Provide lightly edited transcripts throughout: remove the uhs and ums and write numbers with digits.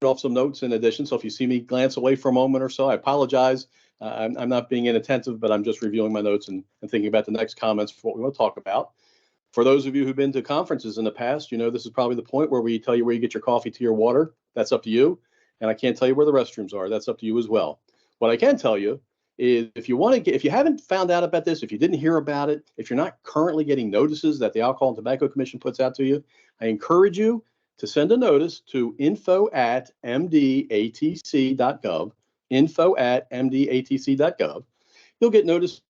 off some notes in addition. So if you see me glance away for a moment or so, I apologize. I'm not being inattentive, but I'm just reviewing my notes and thinking about the next comments for what we want to talk about. For those of you who've been to conferences in the past, you know this is probably the point where we tell you where you get your coffee, tea, or water. That's up to you. And I can't tell you where the restrooms are. That's up to you as well. What I can tell you is if you haven't found out about this, if you didn't hear about it, if you're not currently getting notices that the Alcohol and Tobacco Commission puts out to you, I encourage you to send a notice to info@mdatc.gov, info@mdatc.gov. You'll get notices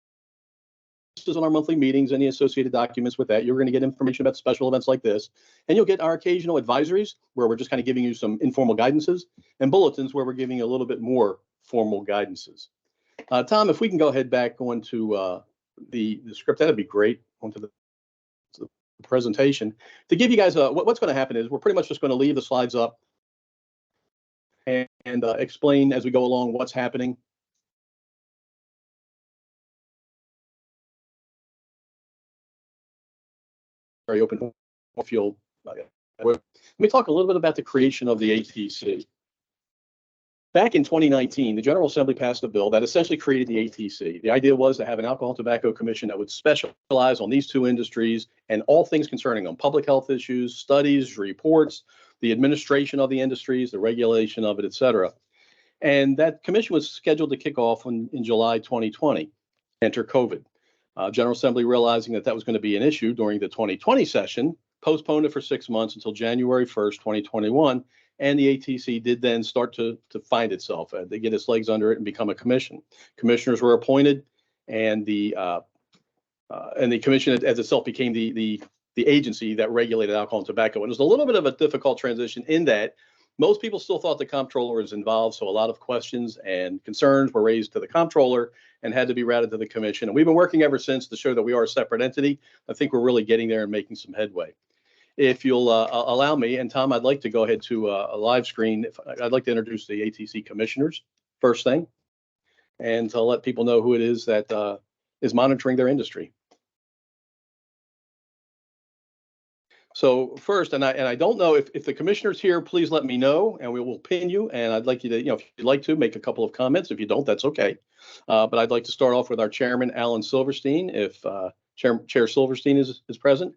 on our monthly meetings, any associated documents with that. You're going to get information about special events like this, and you'll get our occasional advisories where we're just kind of giving you some informal guidances, and bulletins where we're giving you a little bit more formal guidances. Tom, if we can go ahead back onto the script, that'd be great. Onto the presentation. To give you guys what's going to happen is we're pretty much just going to leave the slides up and explain as we go along what's happening. Very open field. Let me talk a little bit about the creation of the ATC. Back in 2019, the General Assembly passed a bill that essentially created the ATC. The idea was to have an Alcohol and Tobacco Commission that would specialize on these two industries and all things concerning them: public health issues, studies, reports, the administration of the industries, the regulation of it, et cetera. And that commission was scheduled to kick off in July 2020. Enter COVID. General Assembly, realizing that was going to be an issue during the 2020 session, postponed it for 6 months until January 1st, 2021. And the ATC did then start to find itself, to get its legs under it and become a commission. Commissioners were appointed, and the commission as itself became the agency that regulated alcohol and tobacco. And it was a little bit of a difficult transition in that most people still thought the comptroller was involved, so a lot of questions and concerns were raised to the comptroller and had to be routed to the commission. And we've been working ever since to show that we are a separate entity. I think we're really getting there and making some headway. If you'll allow me, and Tom, I'd like to go ahead to a live screen. I'd like to introduce the ATC commissioners first thing, and to let people know who it is that is monitoring their industry. So first, and I don't know if the commissioner's here, please let me know, and we will pin you. And I'd like you to, if you'd like to, make a couple of comments. If you don't, that's okay. But I'd like to start off with our chairman, Alan Silverstein, if Chair Silverstein is present.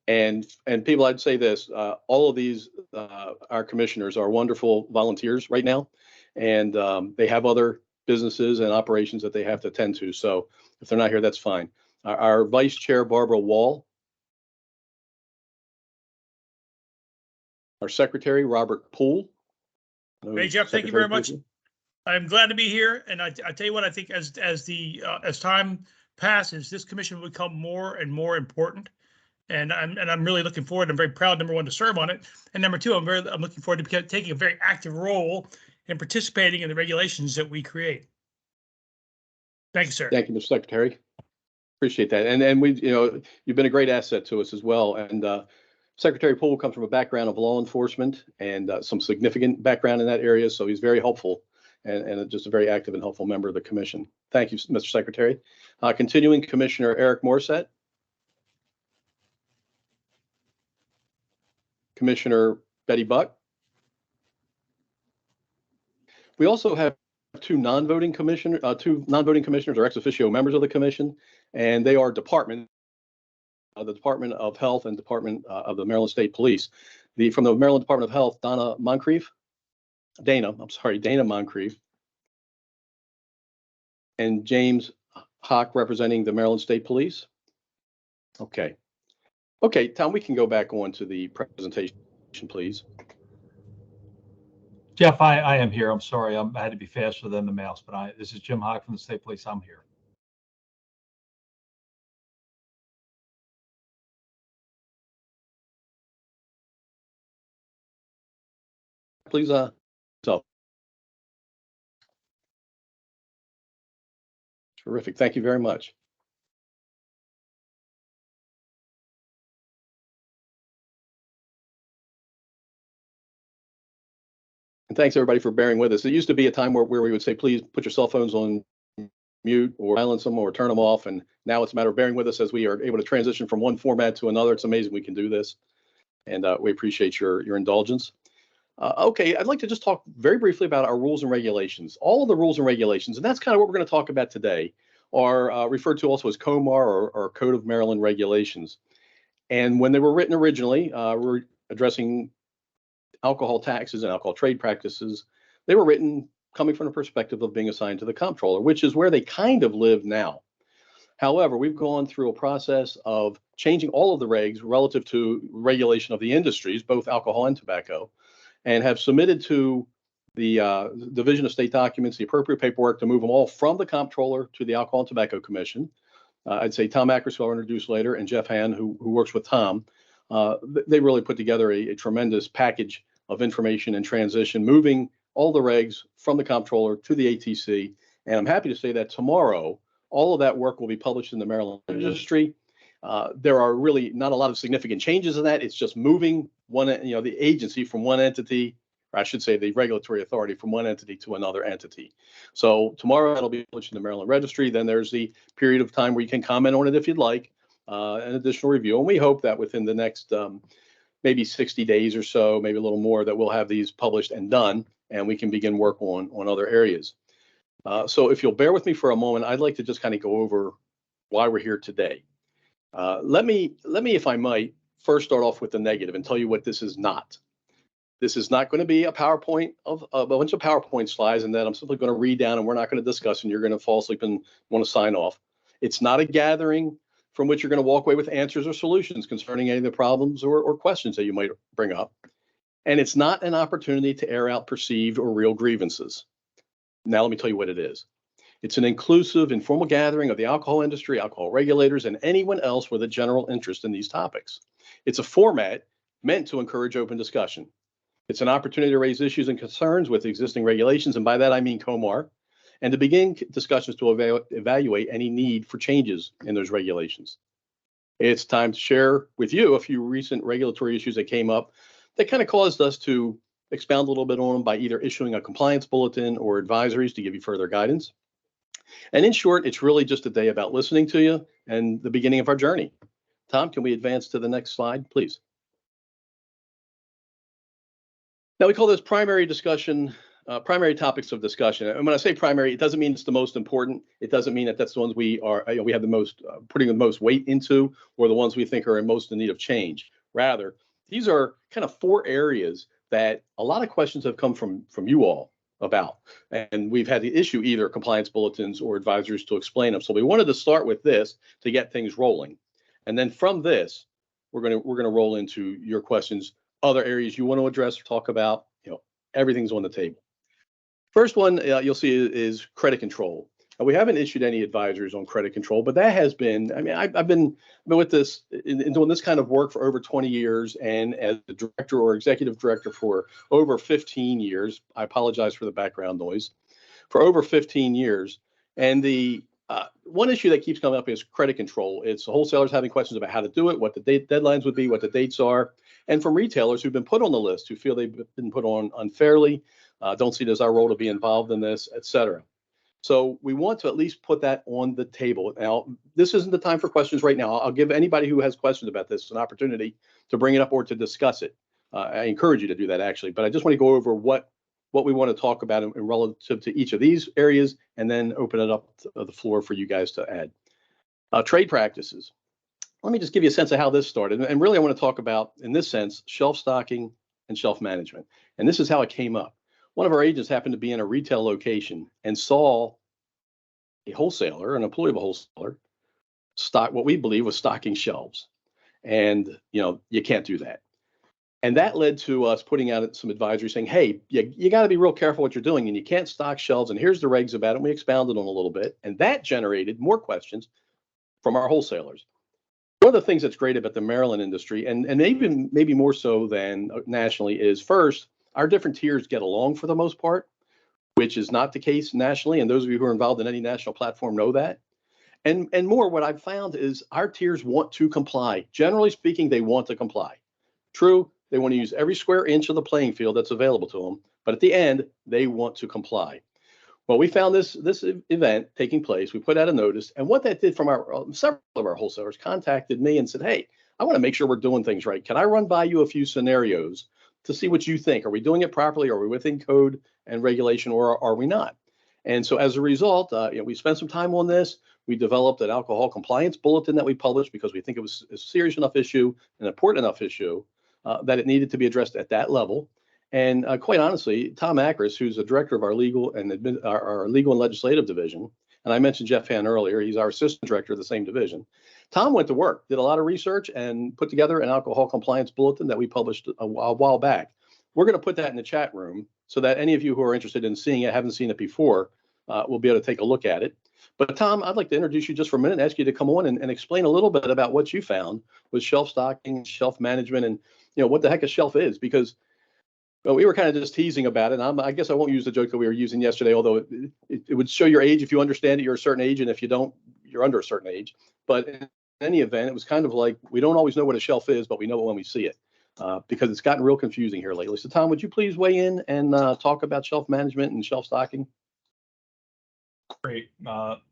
And people, I'd say this: all of these, our commissioners are wonderful volunteers right now, and they have other businesses and operations that they have to attend to. So if they're not here, that's fine. Our Vice Chair, Barbara Wall. Our Secretary, Robert Poole. Hey, Jeff, thank you very much. I'm glad to be here. And I tell you what, I think as time passes, this commission will become more and more important. And I'm really looking forward. I'm very proud, number one, to serve on it. And number two, I'm looking forward to taking a very active role in participating in the regulations that we create. Thank you, sir. Thank you, Mr. Secretary. Appreciate that. And we, you've been a great asset to us as well. And Secretary Poole comes from a background of law enforcement and some significant background in that area. So he's very helpful and just a very active and helpful member of the commission. Thank you, Mr. Secretary. Continuing, Commissioner Eric Morissette. Commissioner Betty Buck. We also have two non-voting commissioners or ex officio members of the commission, and they are the Department of Health and Department of the Maryland State Police. From the Maryland Department of Health, Dana Moncrief, and James Hawk representing the Maryland State Police. Okay, Tom, we can go back on to the presentation, please. Jeff, I am here. I'm sorry. I had to be faster than the mouse, but this is Jim Hawk from the State Police. I'm here. Please, terrific. Thank you very much. And thanks everybody for bearing with us. It used to be a time where we would say, please put your cell phones on mute or silence them or turn them off. And now it's a matter of bearing with us as we are able to transition from one format to another. It's amazing we can do this. and we appreciate your indulgence. Okay, I'd like to just talk very briefly about our rules and regulations. All of the rules and regulations, and that's kind of what we're going to talk about today, are referred to also as COMAR or Code of Maryland Regulations. And when they were written originally, we're addressing alcohol taxes and alcohol trade practices. They were written coming from the perspective of being assigned to the comptroller, which is where they kind of live now. However, we've gone through a process of changing all of the regs relative to regulation of the industries, both alcohol and tobacco, and have submitted to the Division of State Documents the appropriate paperwork to move them all from the comptroller to the Alcohol and Tobacco Commission. I'd say Tom Ackers, who I'll introduce later, and Jeff Han, who works with Tom. They really put together a tremendous package of information and transition, moving all the regs from the comptroller to the ATC. And I'm happy to say that tomorrow, all of that work will be published in the Maryland Registry. There are really not a lot of significant changes in that. It's just moving the agency from one entity, or I should say the regulatory authority, from one entity to another entity. So tomorrow that'll be published in the Maryland Registry. Then there's the period of time where you can comment on it if you'd like, an additional review. And we hope that within the next maybe 60 days or so, maybe a little more, that we'll have these published and done, and we can begin work on other areas. So if you'll bear with me for a moment, I'd like to just kind of go over why we're here today. Let me, if I might, first start off with the negative and tell you what this is not. This is not going to be a PowerPoint of a bunch of PowerPoint slides and that I'm simply going to read down and we're not going to discuss and you're going to fall asleep and want to sign off. It's not a gathering from which you're going to walk away with answers or solutions concerning any of the problems or questions that you might bring up. And it's not an opportunity to air out perceived or real grievances. Now, let me tell you what it is. It's an inclusive, informal gathering of the alcohol industry, alcohol regulators, and anyone else with a general interest in these topics. It's a format meant to encourage open discussion. It's an opportunity to raise issues and concerns with existing regulations, and by that I mean COMAR, and to begin discussions to evaluate any need for changes in those regulations. It's time to share with you a few recent regulatory issues that came up that kind of caused us to expound a little bit on them by either issuing a compliance bulletin or advisories to give you further guidance. And in short, it's really just a day about listening to you and the beginning of our journey. Tom, can we advance to the next slide, please? Now we call this primary discussion, primary topics of discussion. And when I say primary, it doesn't mean it's the most important. It doesn't mean that that's the ones we have the most, putting the most weight into, or the ones we think are in most in need of change. Rather, these are kind of four areas that a lot of questions have come from you all about, and we've had to issue either compliance bulletins or advisories to explain them. So we wanted to start with this to get things rolling, and then from this, we're gonna roll into your questions, other areas you want to address or talk about. Everything's on the table. First one you'll see is credit control. Now, we haven't issued any advisories on credit control, but that has been, I mean, I've been with this in doing this kind of work for over 20 years, and as a director or executive director for over 15 years. I apologize for the background noise. For over 15 years, and the one issue that keeps coming up is credit control. It's wholesalers having questions about how to do it, what the deadlines would be, what the dates are, and from retailers who've been put on the list who feel they've been put on unfairly, don't see it as our role to be involved in this, et cetera. So we want to at least put that on the table. Now, this isn't the time for questions right now. I'll give anybody who has questions about this an opportunity to bring it up or to discuss it. I encourage you to do that, actually, but I just want to go over what we want to talk about in relative to each of these areas, and then open it up to the floor for you guys to add. Trade practices. Let me just give you a sense of how this started. And really, I want to talk about, in this sense, shelf stocking and shelf management. And this is how it came up. One of our agents happened to be in a retail location and saw a wholesaler, an employee of a wholesaler, stock what we believe was stocking shelves. And, you can't do that. And that led to us putting out some advisory saying, hey, you got to be real careful what you're doing, and you can't stock shelves, and here's the regs about it. And we expounded on a little bit, and that generated more questions from our wholesalers. One of the things that's great about the Maryland industry, and even maybe more so than nationally, is first, our different tiers get along for the most part, which is not the case nationally. And those of you who are involved in any national platform know that. And more, what I've found is our tiers want to comply. Generally speaking, they want to comply. True, they want to use every square inch of the playing field that's available to them, but at the end, they want to comply. Well, we found this event taking place. We put out a notice, and what that did from several of our wholesalers contacted me and said, hey, I want to make sure we're doing things right. Can I run by you a few scenarios to see what you think? Are we doing it properly? Are we within code and regulation, or are we not? And so as a result, we spent some time on this. We developed an alcohol compliance bulletin that we published because we think it was a serious enough issue, an important enough issue, that it needed to be addressed at that level. And quite honestly, Tom Akris, who's the director of our legal and legislative division, and I mentioned Jeff Hann earlier, he's our assistant director of the same division. Tom went to work, did a lot of research, and put together an alcohol compliance bulletin that we published a while back. We're going to put that in the chat room so that any of you who are interested in seeing it, haven't seen it before, will be able to take a look at it. But Tom, I'd like to introduce you just for a minute and ask you to come on and explain a little bit about what you found with shelf stocking, shelf management, and what the heck a shelf is, because we were kind of just teasing about it. And I guess I won't use the joke that we were using yesterday, although it would show your age. If you understand it, you're a certain age, and if you don't, you're under a certain age. But in any event, it was kind of like we don't always know what a shelf is, but we know it when we see it. Because it's gotten real confusing here lately. So Tom, would you please weigh in and talk about shelf management and shelf stocking? Great.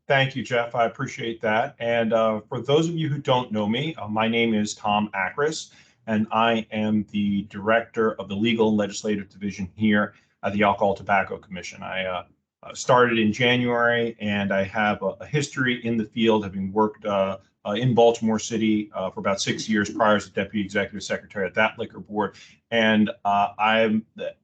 Thank you, Jeff. I appreciate that. And for those of you who don't know me, my name is Tom Akris, and I am the director of the Legal and Legislative Division here at the Alcohol Tobacco Commission. I started in January, and I have a history in the field, having worked in Baltimore City for about 6 years prior as Deputy Executive Secretary at that liquor board. And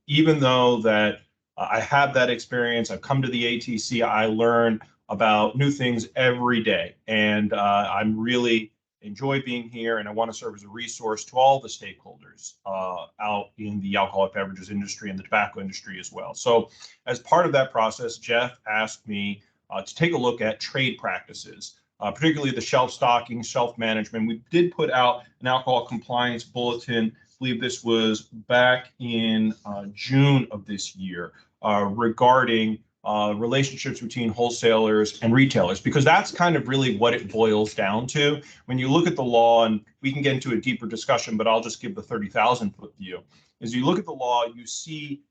even though that I have that experience, I've come to the ATC, I learn about new things every day. And I'm really enjoy being here, and I want to serve as a resource to all the stakeholders out in the alcoholic beverages industry and the tobacco industry as well. So as part of that process, Jeff asked me to take a look at trade practices, particularly the shelf stocking, shelf management. We did put out an alcohol compliance bulletin. I believe this was back in June of this year regarding relationships between wholesalers and retailers, because that's kind of really what it boils down to. When you look at the law, and we can get into a deeper discussion, but I'll just give the 30,000-foot view. As you look at the law, you see,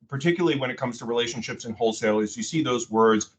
particularly when it comes to relationships and wholesalers, you see those words,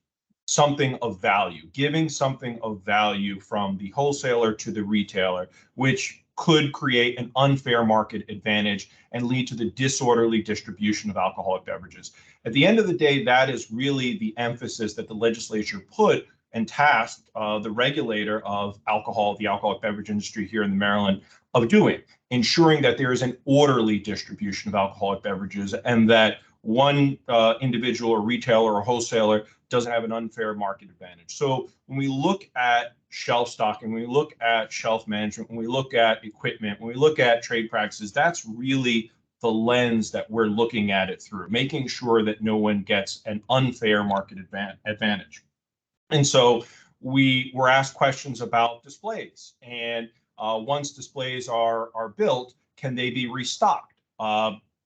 something of value, giving something of value from the wholesaler to the retailer, which could create an unfair market advantage and lead to the disorderly distribution of alcoholic beverages. At the end of the day, that is really the emphasis that the legislature put and tasked the regulator of alcohol, the alcoholic beverage industry here in Maryland, of doing, ensuring that there is an orderly distribution of alcoholic beverages and that one individual or retailer or wholesaler doesn't have an unfair market advantage. So when we look at shelf stocking, when we look at shelf management, when we look at equipment, when we look at trade practices, that's really the lens that we're looking at it through, making sure that no one gets an unfair market advantage. And so we were asked questions about displays, and once displays are built, can they be restocked?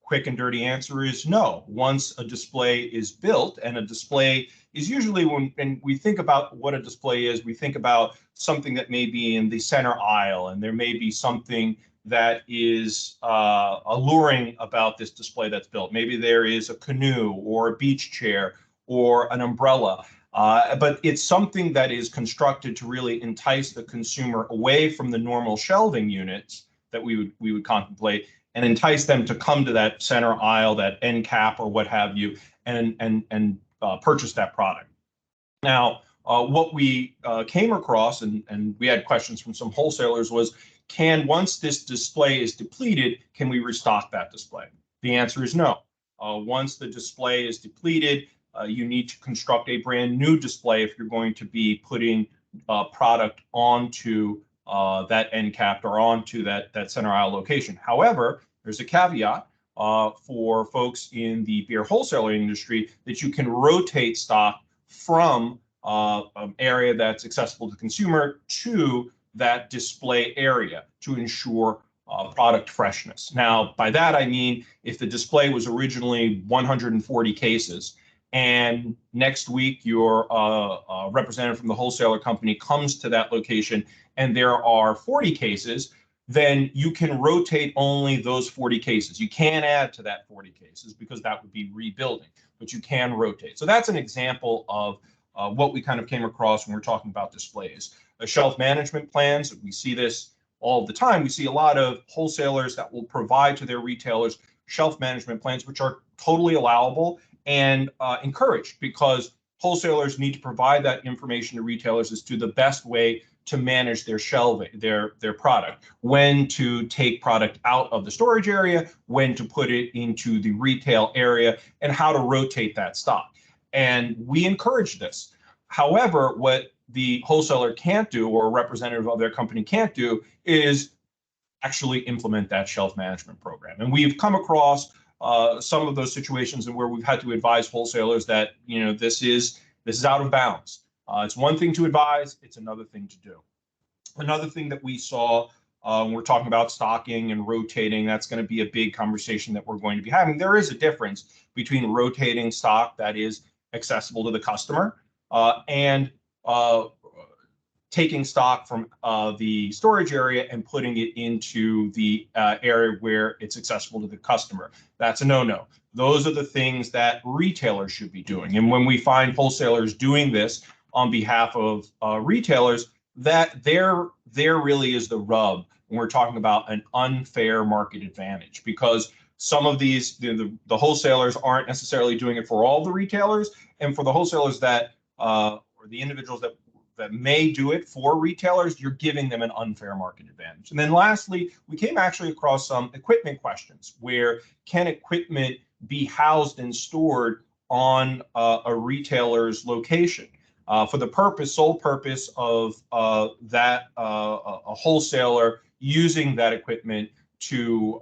Quick and dirty answer is no. Once a display is built, and a display is usually, when we think about what a display is, we think about something that may be in the center aisle, and there may be something that is alluring about this display that's built. Maybe there is a canoe or a beach chair or an umbrella, but it's something that is constructed to really entice the consumer away from the normal shelving units that we would contemplate, and entice them to come to that center aisle, that end cap or what have you, and purchase that product. Now, what we came across, and we had questions from some wholesalers, was, once this display is depleted, can we restock that display? The answer is no. Once the display is depleted, you need to construct a brand new display if you're going to be putting product onto that end cap or onto that center aisle location. However, there's a caveat for folks in the beer wholesaler industry that you can rotate stock from an area that's accessible to the consumer to that display area to ensure product freshness. Now, by that, I mean, if the display was originally 140 cases, and next week your representative from the wholesaler company comes to that location and there are 40 cases, then you can rotate only those 40 cases. You can't add to that 40 cases because that would be rebuilding, but you can rotate. So that's an example of what we kind of came across when we're talking about displays. The shelf management plans, we see this all the time. We see a lot of wholesalers that will provide to their retailers shelf management plans, which are totally allowable and encouraged, because wholesalers need to provide that information to retailers as to the best way to manage their shelving, their product, when to take product out of the storage area, when to put it into the retail area, and how to rotate that stock. And we encourage this. However, what the wholesaler can't do, or a representative of their company can't do, is actually implement that shelf management program. And we've come across some of those situations where we've had to advise wholesalers that, this is out of bounds. It's one thing to advise, it's another thing to do. Another thing that we saw when we're talking about stocking and rotating, that's going to be a big conversation that we're going to be having. There is a difference between rotating stock that is accessible to the customer and taking stock from the storage area and putting it into the area where it's accessible to the customer. That's a no-no. Those are the things that retailers should be doing. And when we find wholesalers doing this on behalf of retailers, that there really is the rub when we're talking about an unfair market advantage, because some of these, the wholesalers aren't necessarily doing it for all the retailers, and for the wholesalers that, or the individuals that may do it for retailers, you're giving them an unfair market advantage. And then lastly, we came actually across some equipment questions, where can equipment be housed and stored on a retailer's location for the sole purpose of a wholesaler using that equipment to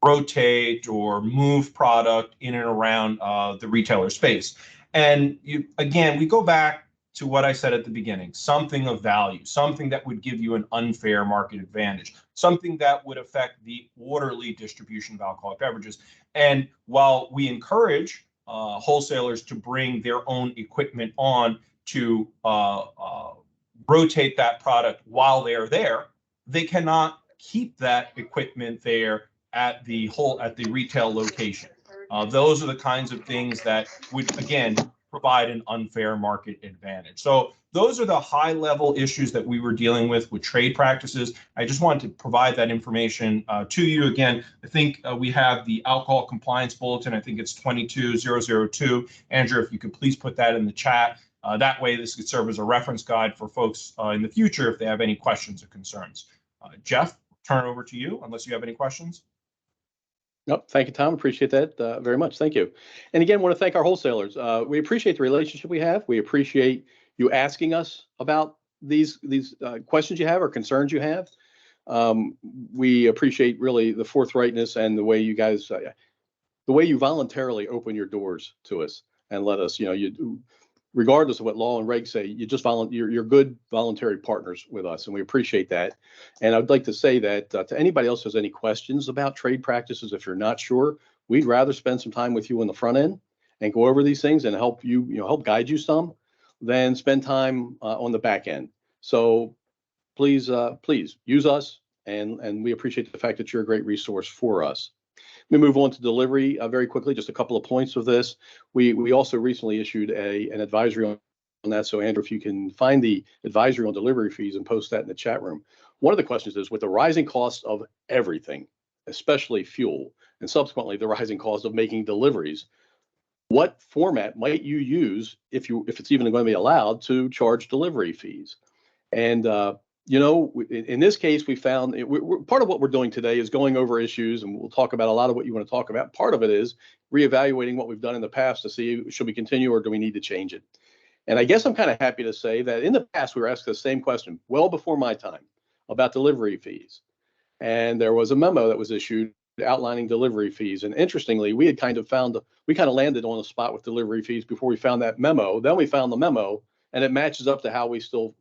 rotate or move product in and around the retailer space. And again, we go back to what I said at the beginning, something of value, something that would give you an unfair market advantage, something that would affect the orderly distribution of alcoholic beverages. And while we encourage wholesalers to bring their own equipment on to rotate that product while they're there, they cannot keep that equipment there at the retail location. Those are the kinds of things that would, again, provide an unfair market advantage. So those are the high level issues that we were dealing with trade practices. I just wanted to provide that information to you. Again, I think we have the alcohol compliance bulletin. I think it's 22002. Andrew, if you could please put that in the chat. That way this could serve as a reference guide for folks in the future if they have any questions or concerns. Jeff, turn it over to you unless you have any questions. Nope. Thank you, Tom. Appreciate that very much. Thank you. And again, want to thank our wholesalers. We appreciate the relationship we have. We appreciate you asking us about these questions you have or concerns you have. We appreciate really the forthrightness and the way you guys, the way you voluntarily open your doors to us and let us, regardless of what law and regs say, you just you're good voluntary partners with us, and we appreciate that. And I'd like to say that to anybody else who has any questions about trade practices, if you're not sure, we'd rather spend some time with you on the front end and go over these things and help you, help guide you some, than spend time on the back end. So please use us, and we appreciate the fact that you're a great resource for us. Let me move on to delivery very quickly. Just a couple of points of this. We also recently issued an advisory on that. So Andrew, if you can find the advisory on delivery fees and post that in the chat room. One of the questions is, with the rising cost of everything, especially fuel, and subsequently the rising cost of making deliveries, what format might you use if it's even going to be allowed to charge delivery fees? And in this case, we found part of what we're doing today is going over issues, and we'll talk about a lot of what you want to talk about. Part of it is reevaluating what we've done in the past to see, should we continue or do we need to change it? And I guess I'm kind of happy to say that in the past, we were asked the same question well before my time about delivery fees. And there was a memo that was issued outlining delivery fees. And interestingly, we kind of landed on a spot with delivery fees before we found that memo. Then we found the memo, and it matches up to how we still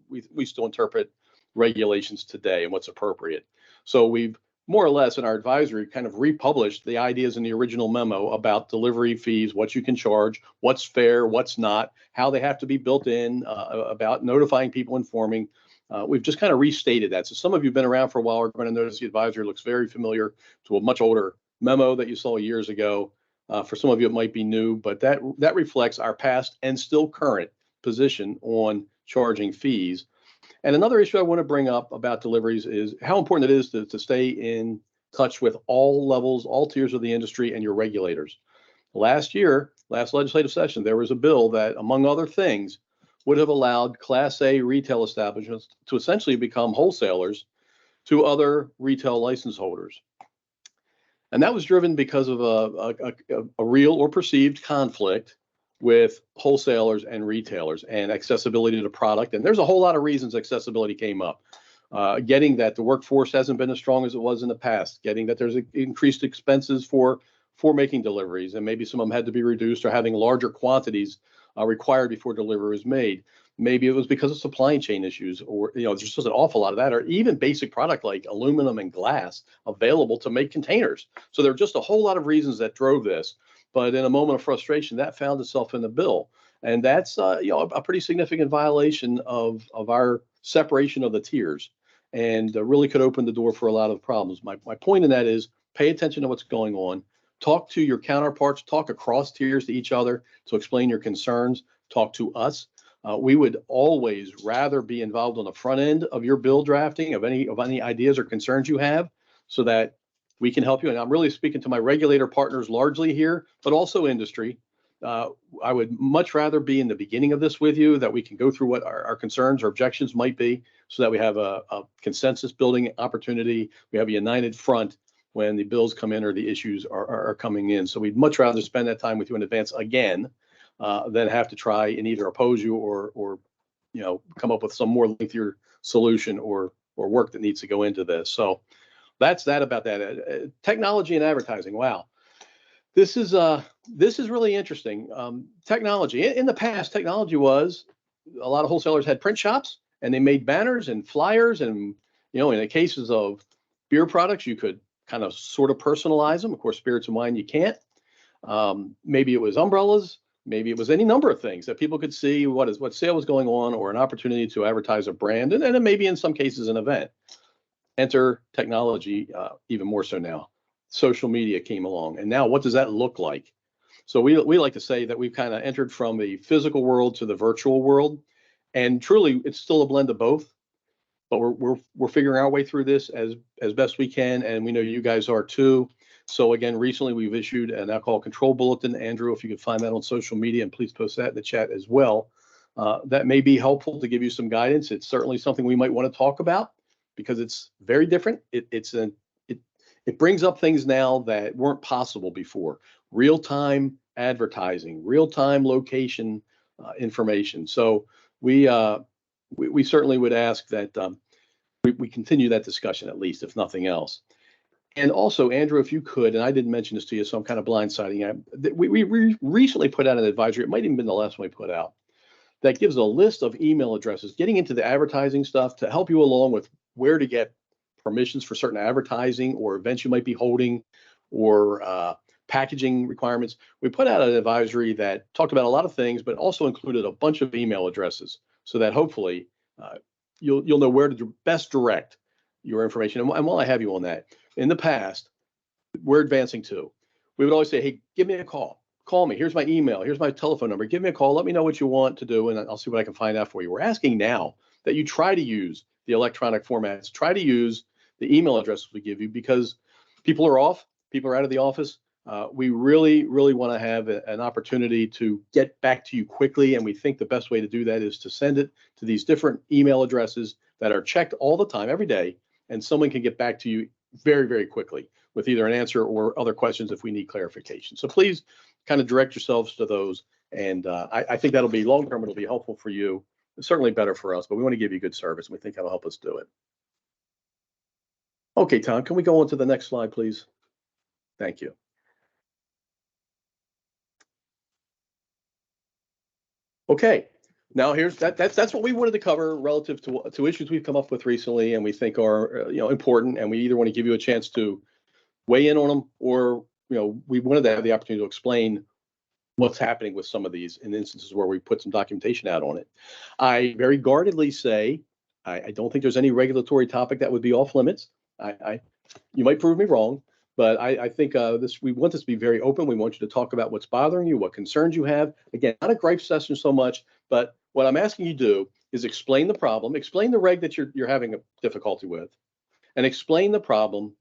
interpret regulations today and what's appropriate. So we've more or less in our advisory kind of republished the ideas in the original memo about delivery fees, what you can charge, what's fair, what's not, how they have to be built in, about notifying people, informing. We've just kind of restated that. So some of you have been around for a while are going to notice the advisory looks very familiar to a much older memo that you saw years ago. For some of you, it might be new, but that reflects our past and still current position on charging fees. And another issue I want to bring up about deliveries is how important it is to stay in touch with all levels, all tiers of the industry and your regulators. Last year, last legislative session, there was a bill that, among other things, would have allowed Class A retail establishments to essentially become wholesalers to other retail license holders. And that was driven because of a real or perceived conflict with wholesalers and retailers and accessibility to the product. And there's a whole lot of reasons accessibility came up. Getting that the workforce hasn't been as strong as it was in the past, getting that there's increased expenses for making deliveries, and maybe some of them had to be reduced or having larger quantities required before delivery is made. Maybe it was because of supply chain issues, or there's just an awful lot of that, or even basic product like aluminum and glass available to make containers. So there are just a whole lot of reasons that drove this. But in a moment of frustration, that found itself in the bill, and that's a pretty significant violation of our separation of the tiers, and really could open the door for a lot of problems. My point in that is pay attention to what's going on. Talk to your counterparts, talk across tiers to each other to explain your concerns, talk to us. We would always rather be involved on the front end of your bill drafting of any ideas or concerns you have, so that we can help you. And I'm really speaking to my regulator partners largely here, but also industry. I would much rather be in the beginning of this with you, that we can go through what our concerns or objections might be, so that we have a consensus building opportunity. We have a united front when the bills come in or the issues are coming in. So we'd much rather spend that time with you in advance again than have to try and either oppose you or come up with some more lengthier solution or work that needs to go into this. So that's that about that. Technology and advertising. Wow. This is really interesting. Technology in the past, technology was a lot of wholesalers had print shops and they made banners and flyers, and in the cases of beer products, you could kind of sort of personalize them. Of course, spirits and wine, you can't. Maybe it was umbrellas. Maybe it was any number of things that people could see what sale was going on, or an opportunity to advertise a brand, and then maybe in some cases an event. Enter technology, even more so now. Social media came along, and now what does that look like? So we like to say that we've kind of entered from the physical world to the virtual world, and truly it's still a blend of both. But we're figuring our way through this as best we can, and we know you guys are too. So again, recently we've issued an alcohol control bulletin. Andrew, if you could find that on social media, and please post that in the chat as well. That may be helpful to give you some guidance. It's certainly something we might want to talk about because it's very different. It brings up things now that weren't possible before. Real-time advertising, real-time location information. So we certainly would ask that we continue that discussion, at least, if nothing else. And also, Andrew, if you could, and I didn't mention this to you, so I'm kind of blindsiding you. We recently put out an advisory. It might even been the last one we put out, that gives a list of email addresses, getting into the advertising stuff to help you along with where to get permissions for certain advertising or events you might be holding, or packaging requirements. We put out an advisory that talked about a lot of things, but also included a bunch of email addresses, so that hopefully you'll know where to best direct your information. And while I have you on that, in the past, we're advancing too. We would always say, hey, give me a call. Call me. Here's my email. Here's my telephone number. Give me a call. Let me know what you want to do, and I'll see what I can find out for you. We're asking now that you try to use the electronic formats. Try to use the email addresses we give you, because people are off. People are out of the office. We really, really want to have an opportunity to get back to you quickly, and we think the best way to do that is to send it to these different email addresses that are checked all the time, every day, and someone can get back to you very, very quickly with either an answer or other questions if we need clarification. So please kind of direct yourselves to those, and I think that'll be long-term. It'll be helpful for you. It's certainly better for us, but we want to give you good service, and we think that'll help us do it. Okay, Tom, can we go on to the next slide, please? Thank you. Okay, now here's that's what we wanted to cover relative to issues we've come up with recently and we think are important, and we either want to give you a chance to weigh in on them, or we wanted to have the opportunity to explain what's happening with some of these in instances where we put some documentation out on it. I very guardedly say I don't think there's any regulatory topic that would be off limits. You might prove me wrong, but I think we want this to be very open. We want you to talk about what's bothering you, what concerns you have. Again, not a gripe session so much, but what I'm asking you to do is explain the problem, explain the reg that you're having a difficulty with, and explain the problem.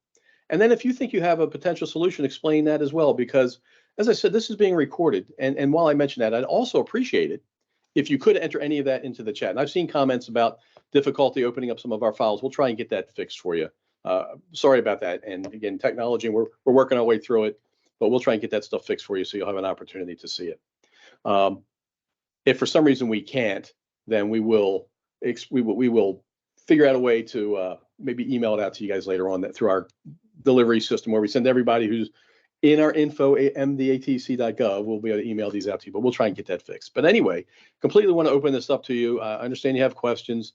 And then if you think you have a potential solution, explain that as well, because as I said, this is being recorded. And while I mentioned that, I'd also appreciate it if you could enter any of that into the chat. And I've seen comments about difficulty opening up some of our files. We'll try and get that fixed for you. Sorry about that. And again, technology, we're working our way through it, but we'll try and get that stuff fixed for you so you'll have an opportunity to see it. If for some reason we can't, then we will figure out a way to maybe email it out to you guys later on that through our delivery system where we send everybody who's in our info mdatc.gov. We'll be able to email these out to you, but we'll try and get that fixed. But anyway, completely want to open this up to you. I understand you have questions.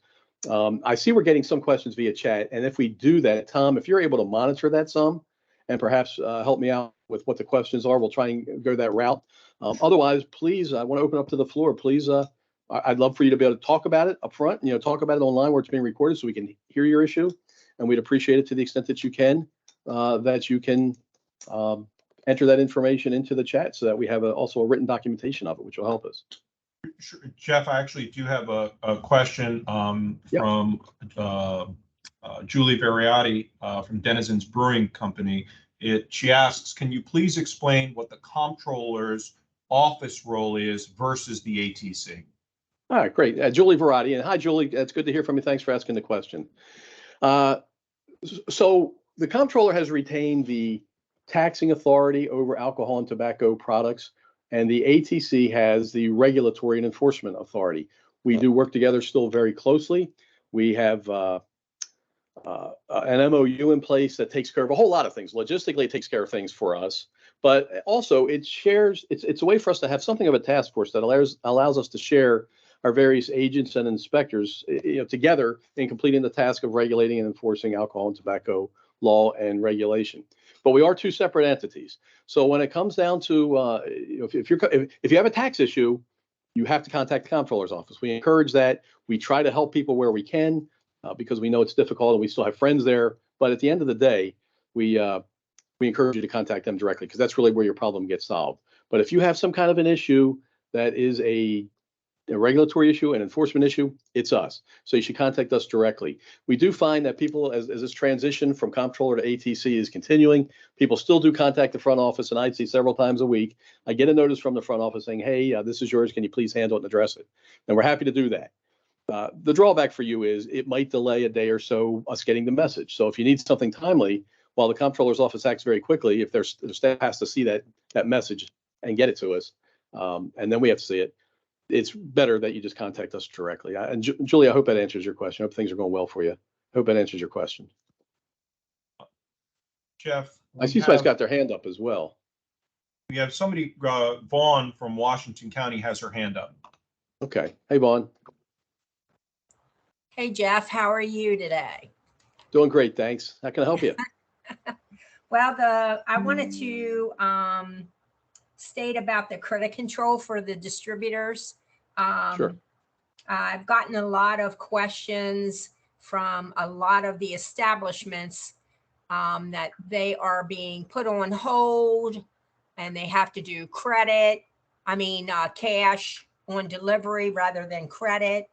I see we're getting some questions via chat. And if we do that, Tom, if you're able to monitor that some and perhaps help me out with what the questions are, we'll try and go that route. Otherwise, please, I want to open up to the floor. Please, I'd love for you to be able to talk about it up front, talk about it online where it's being recorded so we can hear your issue. And we'd appreciate it to the extent that you can enter that information into the chat so that we have also a written documentation of it, which will help us. Sure. Jeff, I actually do have a question from Julie Variotti from Denizens Brewing Company. She asks, can you please explain what the comptroller's office role is versus the ATC? All right, great. Julie Variotti. And hi, Julie. It's good to hear from you. Thanks for asking the question. So the comptroller has retained the taxing authority over alcohol and tobacco products, and the ATC has the regulatory and enforcement authority. We do work together still very closely. We have an MOU in place that takes care of a whole lot of things. Logistically, it takes care of things for us, but also it's a way for us to have something of a task force that allows us to share our various agents and inspectors together in completing the task of regulating and enforcing alcohol and tobacco law and regulation. But we are two separate entities. So when it comes down to if you have a tax issue, you have to contact the comptroller's office. We encourage that. We try to help people where we can because we know it's difficult and we still have friends there. But at the end of the day, we encourage you to contact them directly because that's really where your problem gets solved. But if you have some kind of an issue that is a regulatory issue, an enforcement issue, it's us. So you should contact us directly. We do find that people, as this transition from comptroller to ATC is continuing, people still do contact the front office, and I'd see several times a week. I get a notice from the front office saying, hey, this is yours. Can you please handle it and address it? And we're happy to do that. The drawback for you is it might delay a day or so us getting the message. So if you need something timely, while the comptroller's office acts very quickly, if their staff has to see that message and get it to us, and then we have to see it, it's better that you just contact us directly. And Julie, I hope that answers your question. I hope things are going well for you. I hope that answers your question. Jeff, I see somebody's got their hand up as well. We have somebody, Vaughn from Washington County has her hand up. Okay. Hey, Vaughn. Hey, Jeff, how are you today? Doing great, thanks. How can I help you? Well, I wanted to state about the credit control for the distributors. Sure. I've gotten a lot of questions from a lot of the establishments that they are being put on hold and they have to do cash on delivery rather than credit.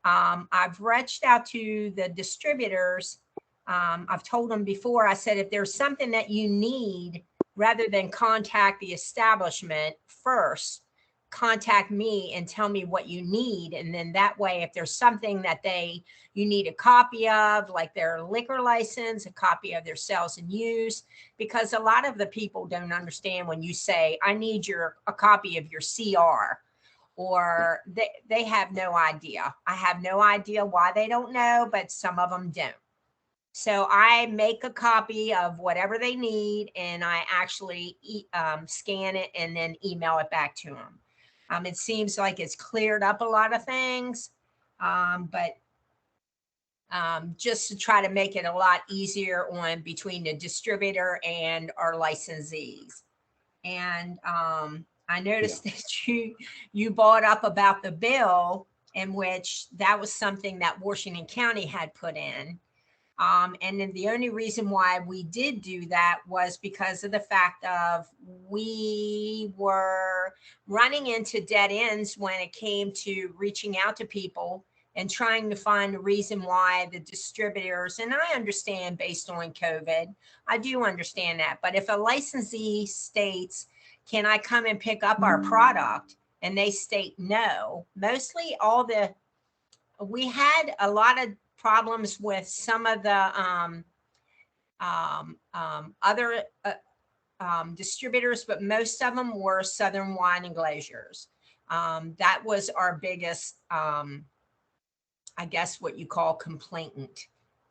I've reached out to the distributors. I've told them before, I said, if there's something that you need, rather than contact the establishment first, contact me and tell me what you need. And then that way, if there's something that you need a copy of, like their liquor license, a copy of their sales and use, because a lot of the people don't understand when you say, I need a copy of your CR, or they have no idea. I have no idea why they don't know, but some of them don't. So I make a copy of whatever they need, and I actually scan it and then email it back to them. It seems like it's cleared up a lot of things, but just to try to make it a lot easier between the distributor and our licensees. And I noticed that you brought up about the bill in which that was something that Washington County had put in. And then the only reason why we did do that was because of the fact of we were running into dead ends when it came to reaching out to people and trying to find a reason why the distributors, and I understand based on COVID, I do understand that. But if a licensee states, can I come and pick up our product? And they state no, mostly we had a lot of problems with some of the other distributors, but most of them were Southern Wine and Glaziers. That was our biggest, I guess what you call complainant.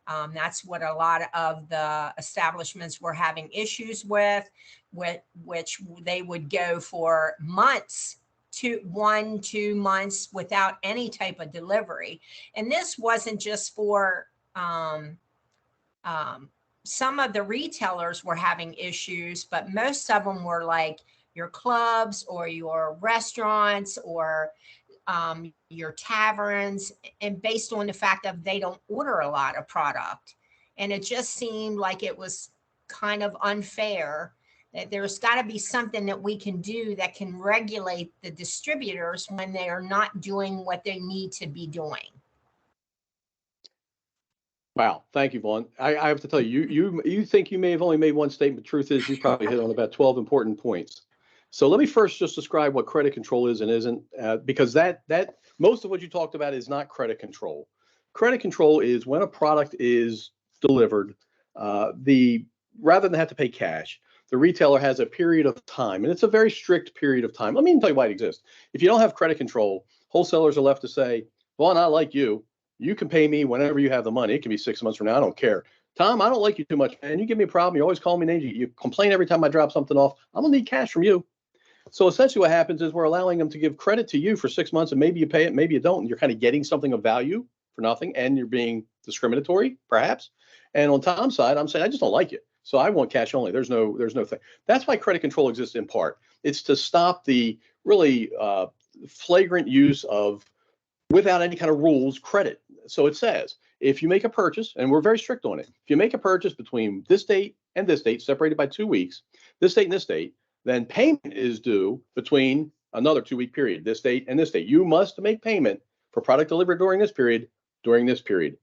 That's what a lot of the establishments were having issues with which they would go for months, 1-2 months without any type of delivery. And this wasn't just for some of the retailers were having issues, but most of them were like your clubs or your restaurants or your taverns, and based on the fact that they don't order a lot of product. And it just seemed like it was kind of unfair, that there's got to be something that we can do that can regulate the distributors when they are not doing what they need to be doing. Wow, thank you, Vaughn. I have to tell you, you think you may have only made one statement. Truth is, you probably hit on about 12 important points. So let me first just describe what credit control is and isn't, because that most of what you talked about is not credit control. Credit control is when a product is delivered, rather than have to pay cash, the retailer has a period of time, and it's a very strict period of time. Let me tell you why it exists. If you don't have credit control, wholesalers are left to say, Vaughn, I like you. You can pay me whenever you have the money. It can be 6 months from now. I don't care. Tom, I don't like you too much, man. You give me a problem. You always call me names. You complain every time I drop something off. I'm going to need cash from you. So essentially what happens is we're allowing them to give credit to you for 6 months, and maybe you pay it, maybe you don't. And you're kind of getting something of value for nothing, and you're being discriminatory, perhaps. And on Tom's side, I'm saying, I just don't like you. So I want cash only. There's no thing. That's why credit control exists in part. It's to stop the really flagrant use of, without any kind of rules, credit. So it says, if you make a purchase, and we're very strict on it, if you make a purchase between this date and this date, separated by 2 weeks, this date and this date, then payment is due between another 2-week period, this date and this date. You must make payment for product delivered during this period,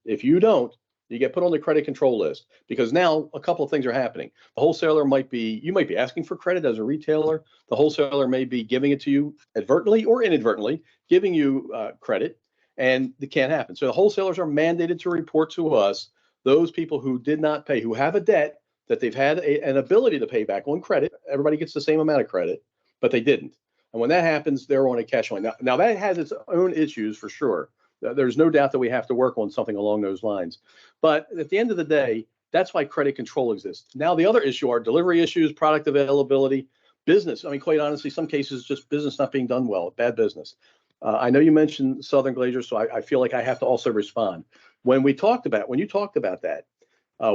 If you don't, you get put on the credit control list, because now a couple of things are happening. The wholesaler you might be asking for credit as a retailer. The wholesaler may be giving it to you advertently or inadvertently, giving you credit, and it can't happen. So the wholesalers are mandated to report to us those people who did not pay, who have a debt that they've had an ability to pay back on credit. Everybody gets the same amount of credit, but they didn't. And when that happens, they're on a cash only. Now that has its own issues for sure. There's no doubt that we have to work on something along those lines. But at the end of the day, that's why credit control exists. Now, the other issue are delivery issues, product availability, business. I mean, quite honestly, some cases, just business not being done well, bad business. I know you mentioned Southern Glaziers, so I feel like I have to also respond. When you talked about that,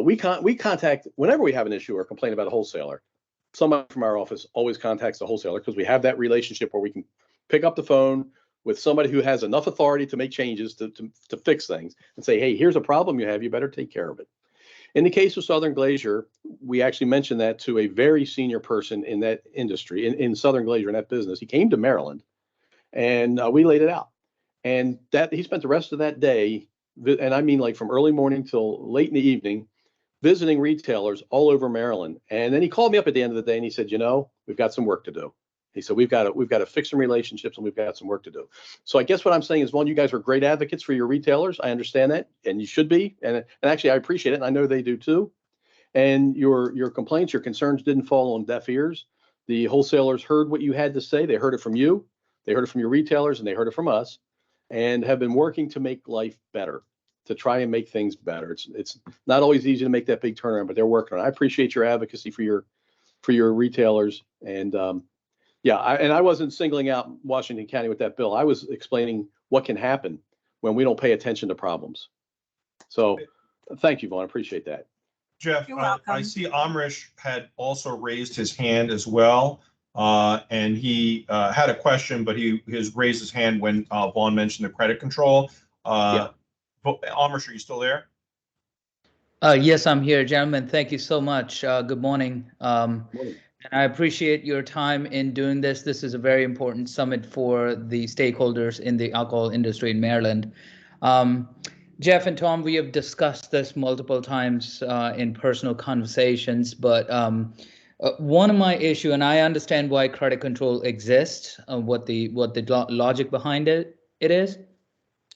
we contact, whenever we have an issue or complain about a wholesaler, somebody from our office always contacts the wholesaler, because we have that relationship where we can pick up the phone with somebody who has enough authority to make changes to fix things and say, hey, here's a problem you have, you better take care of it. In the case of Southern Glazier, we actually mentioned that to a very senior person in that industry, in Southern Glazier, in that business. He came to Maryland, and we laid it out. And that he spent the rest of that day, and I mean like from early morning till late in the evening, visiting retailers all over Maryland. And then he called me up at the end of the day and he said, we've got some work to do. He said, we've got to fix some relationships, and we've got some work to do. So I guess what I'm saying is, one, you guys are great advocates for your retailers. I understand that, and you should be. And actually, I appreciate it, and I know they do too. And your complaints, your concerns didn't fall on deaf ears. The wholesalers heard what you had to say. They heard it from you. They heard it from your retailers, and they heard it from us, and have been working to make life better, to try and make things better. It's not always easy to make that big turnaround, but they're working on it. I appreciate your advocacy for your retailers. And I wasn't singling out Washington County with that bill. I was explaining what can happen when we don't pay attention to problems. So thank you, Vaughn. I appreciate that. Jeff, I see Amrish had also raised his hand as well. And he had a question, but he has raised his hand when Vaughn mentioned the credit control. Amrish, are you still there? Yes, I'm here, gentlemen. Thank you so much. Good morning. And I appreciate your time in doing this. This is a very important summit for the stakeholders in the alcohol industry in Maryland. Jeff and Tom, we have discussed this multiple times in personal conversations, but one of my issue, and I understand why credit control exists, what the logic behind it is,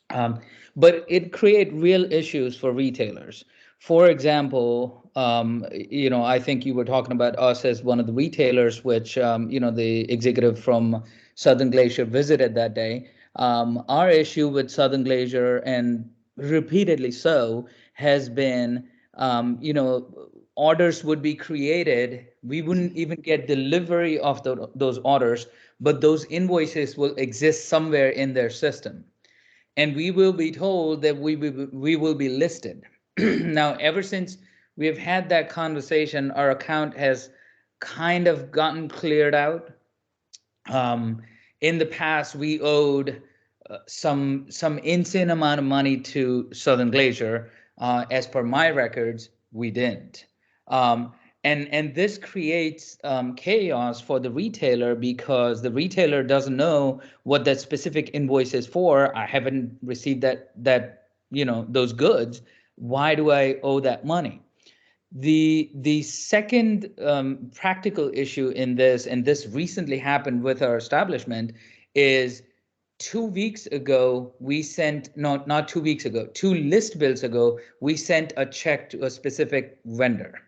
but it create real issues for retailers. For example, I think you were talking about us as one of the retailers, which the executive from Southern Glacier visited that day. Our issue with Southern Glacier, and repeatedly so, has been, orders would be created. We wouldn't even get delivery of those orders, but those invoices will exist somewhere in their system. And we will be told that we will be listed. Now, ever since we have had that conversation, our account has kind of gotten cleared out. In the past, we owed some insane amount of money to Southern Glacier. As per my records, we didn't. And this creates chaos for the retailer, because the retailer doesn't know what that specific invoice is for. I haven't received those goods. Why do I owe that money? The second practical issue in this, and this recently happened with our establishment, is 2 weeks ago, we sent, not 2 weeks ago, 2 list bills ago, we sent a check to a specific vendor.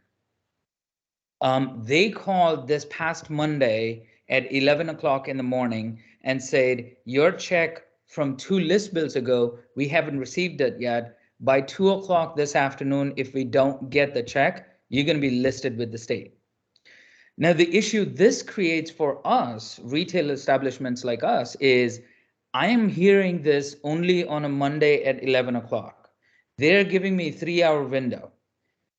They called this past Monday at 11 o'clock in the morning and said, your check from 2 list bills ago, we haven't received it yet. By 2 o'clock this afternoon, if we don't get the check, you're going to be listed with the state. Now, the issue this creates for us, retail establishments like us, is I am hearing this only on a Monday at 11 o'clock. They're giving me a 3-hour window.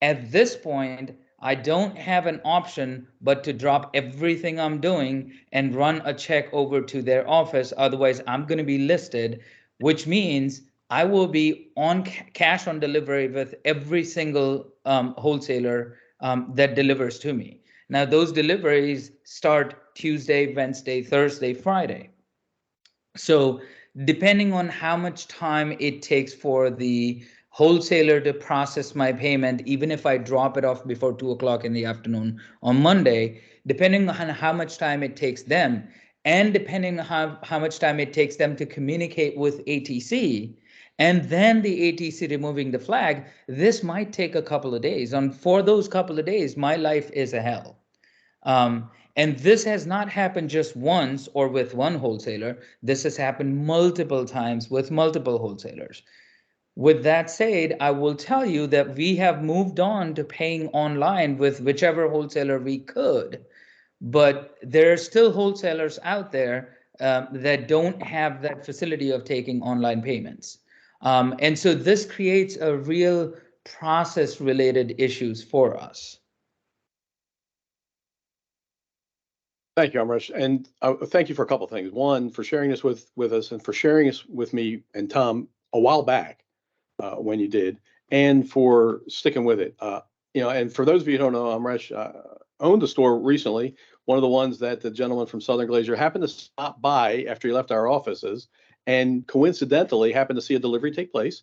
At this point, I don't have an option but to drop everything I'm doing and run a check over to their office. Otherwise, I'm going to be listed, which means I will be on cash on delivery with every single wholesaler that delivers to me. Now, those deliveries start Tuesday, Wednesday, Thursday, Friday. So depending on how much time it takes for the wholesaler to process my payment, even if I drop it off before 2 o'clock in the afternoon on Monday, depending on how much time it takes them, and depending on how much time it takes them to communicate with ATC, and then the ATC removing the flag, this might take a couple of days. And for those couple of days, my life is a hell. And this has not happened just once or with one wholesaler. This has happened multiple times with multiple wholesalers. With that said, I will tell you that we have moved on to paying online with whichever wholesaler we could, but there are still wholesalers out there that don't have that facility of taking online payments. And so this creates a real process-related issues for us. Thank you, Amresh, and thank you for a couple of things. One, for sharing this with us, and for sharing this with me and Tom a while back when you did, and for sticking with it. And for those of you who don't know, Amresh owned a store recently, one of the ones that the gentleman from Southern Glacier happened to stop by after he left our offices, and coincidentally happened to see a delivery take place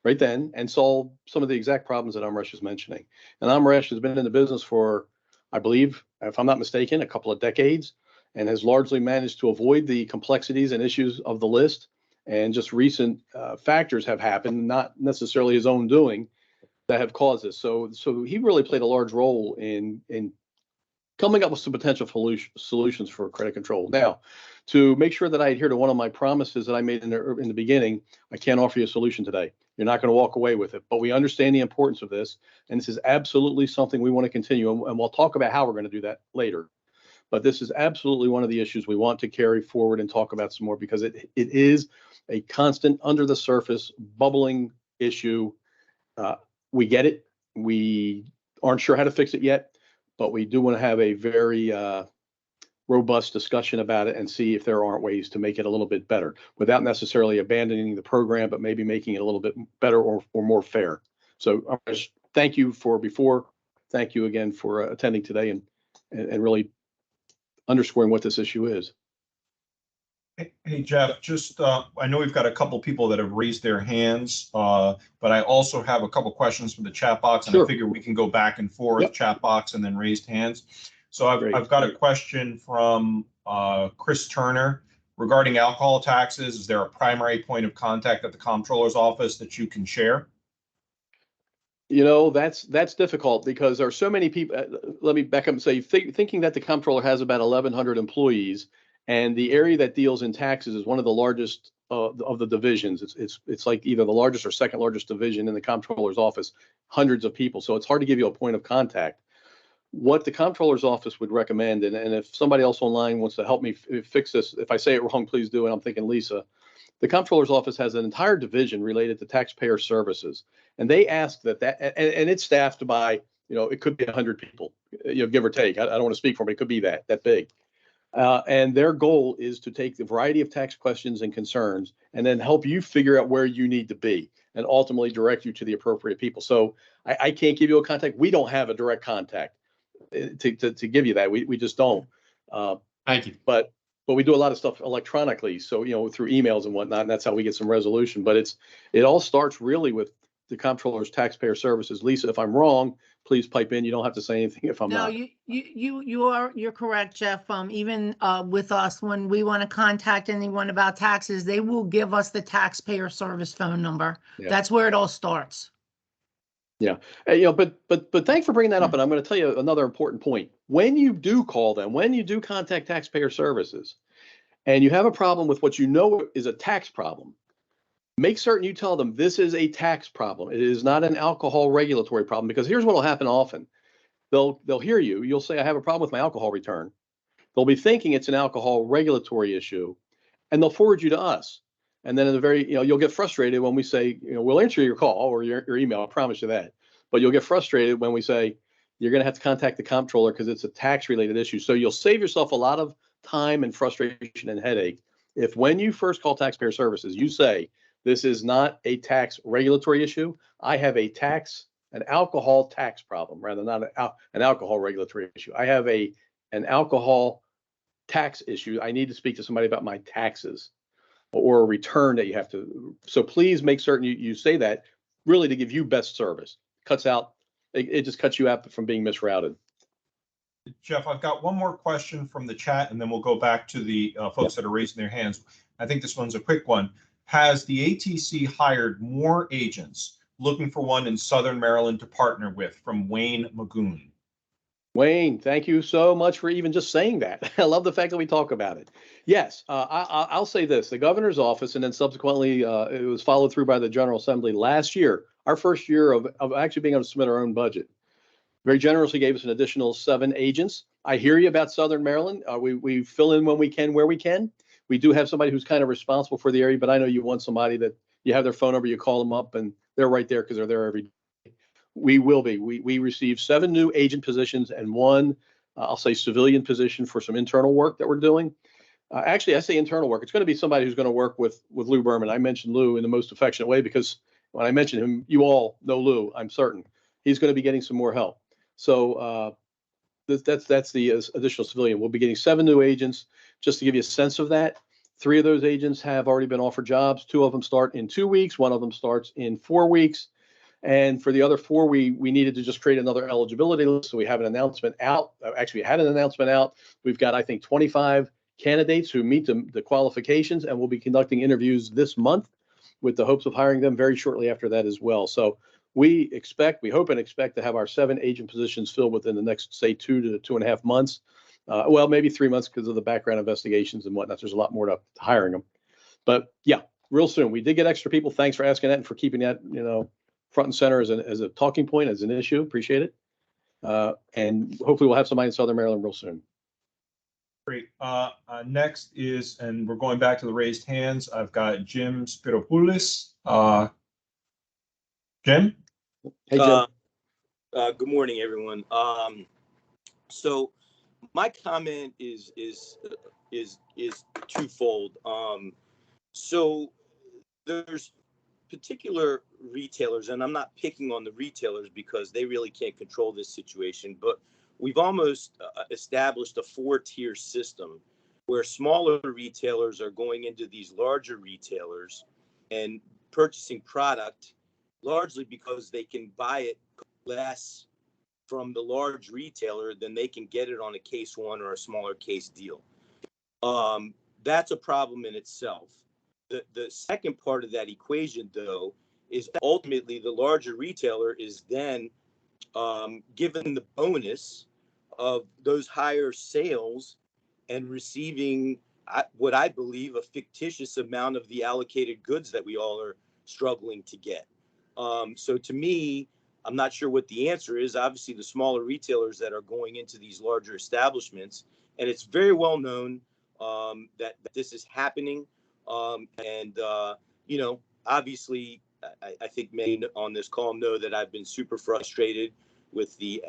right then and solve some of the exact problems that Amresh is mentioning. And Amresh has been in the business for, I believe, if I'm not mistaken, a couple of decades, and has largely managed to avoid the complexities and issues of the list. And just recent factors have happened, not necessarily his own doing, that have caused this. So he really played a large role in coming up with some potential solutions for credit control. Now, to make sure that I adhere to one of my promises that I made in the beginning, I can't offer you a solution today. You're not going to walk away with it, but we understand the importance of this, and this is absolutely something we want to continue, and we'll talk about how we're going to do that later. But this is absolutely one of the issues we want to carry forward and talk about some more, because it is a constant, under the surface, bubbling issue. We get it. We aren't sure how to fix it yet, but we do want to have a very robust discussion about it and see if there aren't ways to make it a little bit better without necessarily abandoning the program, but maybe making it a little bit better or more fair. So thank you for before. Thank you again for attending today and really underscoring what this issue is. Hey, Jeff, just, I know we've got a couple people that have raised their hands, but I also have a couple questions from the chat box, and I Sure. figure we can go back and forth, Yep. chat box and then raised hands. So Great, I've got a great. question from Chris Turner regarding alcohol taxes. Is there a primary point of contact at the comptroller's office that you can share? You know, that's difficult because there are so many people. Let me back up and say, thinking that the comptroller has about 1,100 employees, and the area that deals in taxes is one of the largest of the divisions. It's like either the largest or second largest division in the comptroller's office, hundreds of people. So it's hard to give you a point of contact. What the comptroller's office would recommend, and if somebody else online wants to help me fix this, if I say it wrong, please do. And I'm thinking Lisa. The comptroller's office has an entire division related to taxpayer services, and they ask and it's staffed by, it could be 100 people, give or take. I don't want to speak for them, but it could be that big. And their goal is to take the variety of tax questions and concerns and then help you figure out where you need to be and ultimately direct you to the appropriate people. So I can't give you a contact. We don't have a direct contact to give you that. We just don't. Thank you. But we do a lot of stuff electronically. So, through emails and whatnot, and that's how we get some resolution. But it all starts really with the comptroller's taxpayer services. Lisa, if I'm wrong, please pipe in. You don't have to say anything if I'm not. No, you're correct, Jeff. Even with us, when we want to contact anyone about taxes, they will give us the taxpayer service phone number. Yeah. That's where it all starts. Yeah. But thanks for bringing that up. And I'm going to tell you another important point. When you do call them, when you do contact taxpayer services and you have a problem with what you know is a tax problem, make certain you tell them this is a tax problem. It is not an alcohol regulatory problem, because here's what will happen often. They'll hear you. You'll say, I have a problem with my alcohol return. They'll be thinking it's an alcohol regulatory issue, and they'll forward you to us. And then you'll get frustrated when we say, we'll answer your call or your email. I promise you that. But you'll get frustrated when we say you're going to have to contact the comptroller because it's a tax related issue. So you'll save yourself a lot of time and frustration and headache if, when you first call taxpayer services, you say, this is not a tax regulatory issue. I have an alcohol tax problem, rather not an alcohol regulatory issue. I have an alcohol tax issue. I need to speak to somebody about my taxes or a return that you have to. So please make certain you say that, really to give you best service. It just cuts you out from being misrouted. Jeff, I've got one more question from the chat, and then we'll go back to the folks that are raising their hands. I think this one's a quick one. Has the ATC hired more agents? Looking for one in Southern Maryland to partner with, from Wayne Magoon. Wayne, thank you so much for even just saying that. I love the fact that we talk about it. Yes, I'll say this. The governor's office, and then subsequently it was followed through by the General Assembly last year, our first year of actually being able to submit our own budget, very generously gave us an additional 7 agents. I hear you about Southern Maryland. We fill in when we can, where we can. We do have somebody who's kind of responsible for the area, but I know you want somebody that you have their phone number, you call them up, and they're right there because they're there every day. We will be. We received 7 new agent positions and 1, I'll say, civilian position for some internal work that we're doing. Actually, I say internal work. It's going to be somebody who's going to work with Lou Berman. I mentioned Lou in the most affectionate way because when I mentioned him, you all know Lou, I'm certain. He's going to be getting some more help. So that's the additional civilian. We'll be getting 7 new agents. Just to give you a sense of that, 3 of those agents have already been offered jobs. 2 of them start in 2 weeks. 1 of them starts in 4 weeks. And for the other 4, we needed to just create another eligibility list. So we have an announcement out. Actually, we had an announcement out. We've got, I think, 25 candidates who meet the qualifications, and we'll be conducting interviews this month with the hopes of hiring them very shortly after that as well. So we hope and expect to have our 7 agent positions filled within the next, say, 2 to 2.5 months. Well, maybe 3 months because of the background investigations and whatnot. There's a lot more to hiring them. But yeah, real soon. We did get extra people. Thanks for asking that and for keeping that, front and center as a talking point, as an issue. Appreciate it. And hopefully we'll have somebody in Southern Maryland real soon. Great. Next is, and we're going back to the raised hands. I've got Jim Spiropoulos. Jim? Hey, Jim. Good morning, everyone. So my comment is twofold. So there's particular retailers, and I'm not picking on the retailers because they really can't control this situation, but we've almost established a 4-tier system where smaller retailers are going into these larger retailers and purchasing product largely because they can buy it less from the large retailer than they can get it on a case one or a smaller case deal. That's a problem in itself. The second part of that equation, though, is ultimately the larger retailer is then given the bonus of those higher sales and receiving what I believe a fictitious amount of the allocated goods that we all are struggling to get. So to me, I'm not sure what the answer is. Obviously, the smaller retailers that are going into these larger establishments, and it's very well known that this is happening. You know, obviously, I think many on this call know that I've been super frustrated with the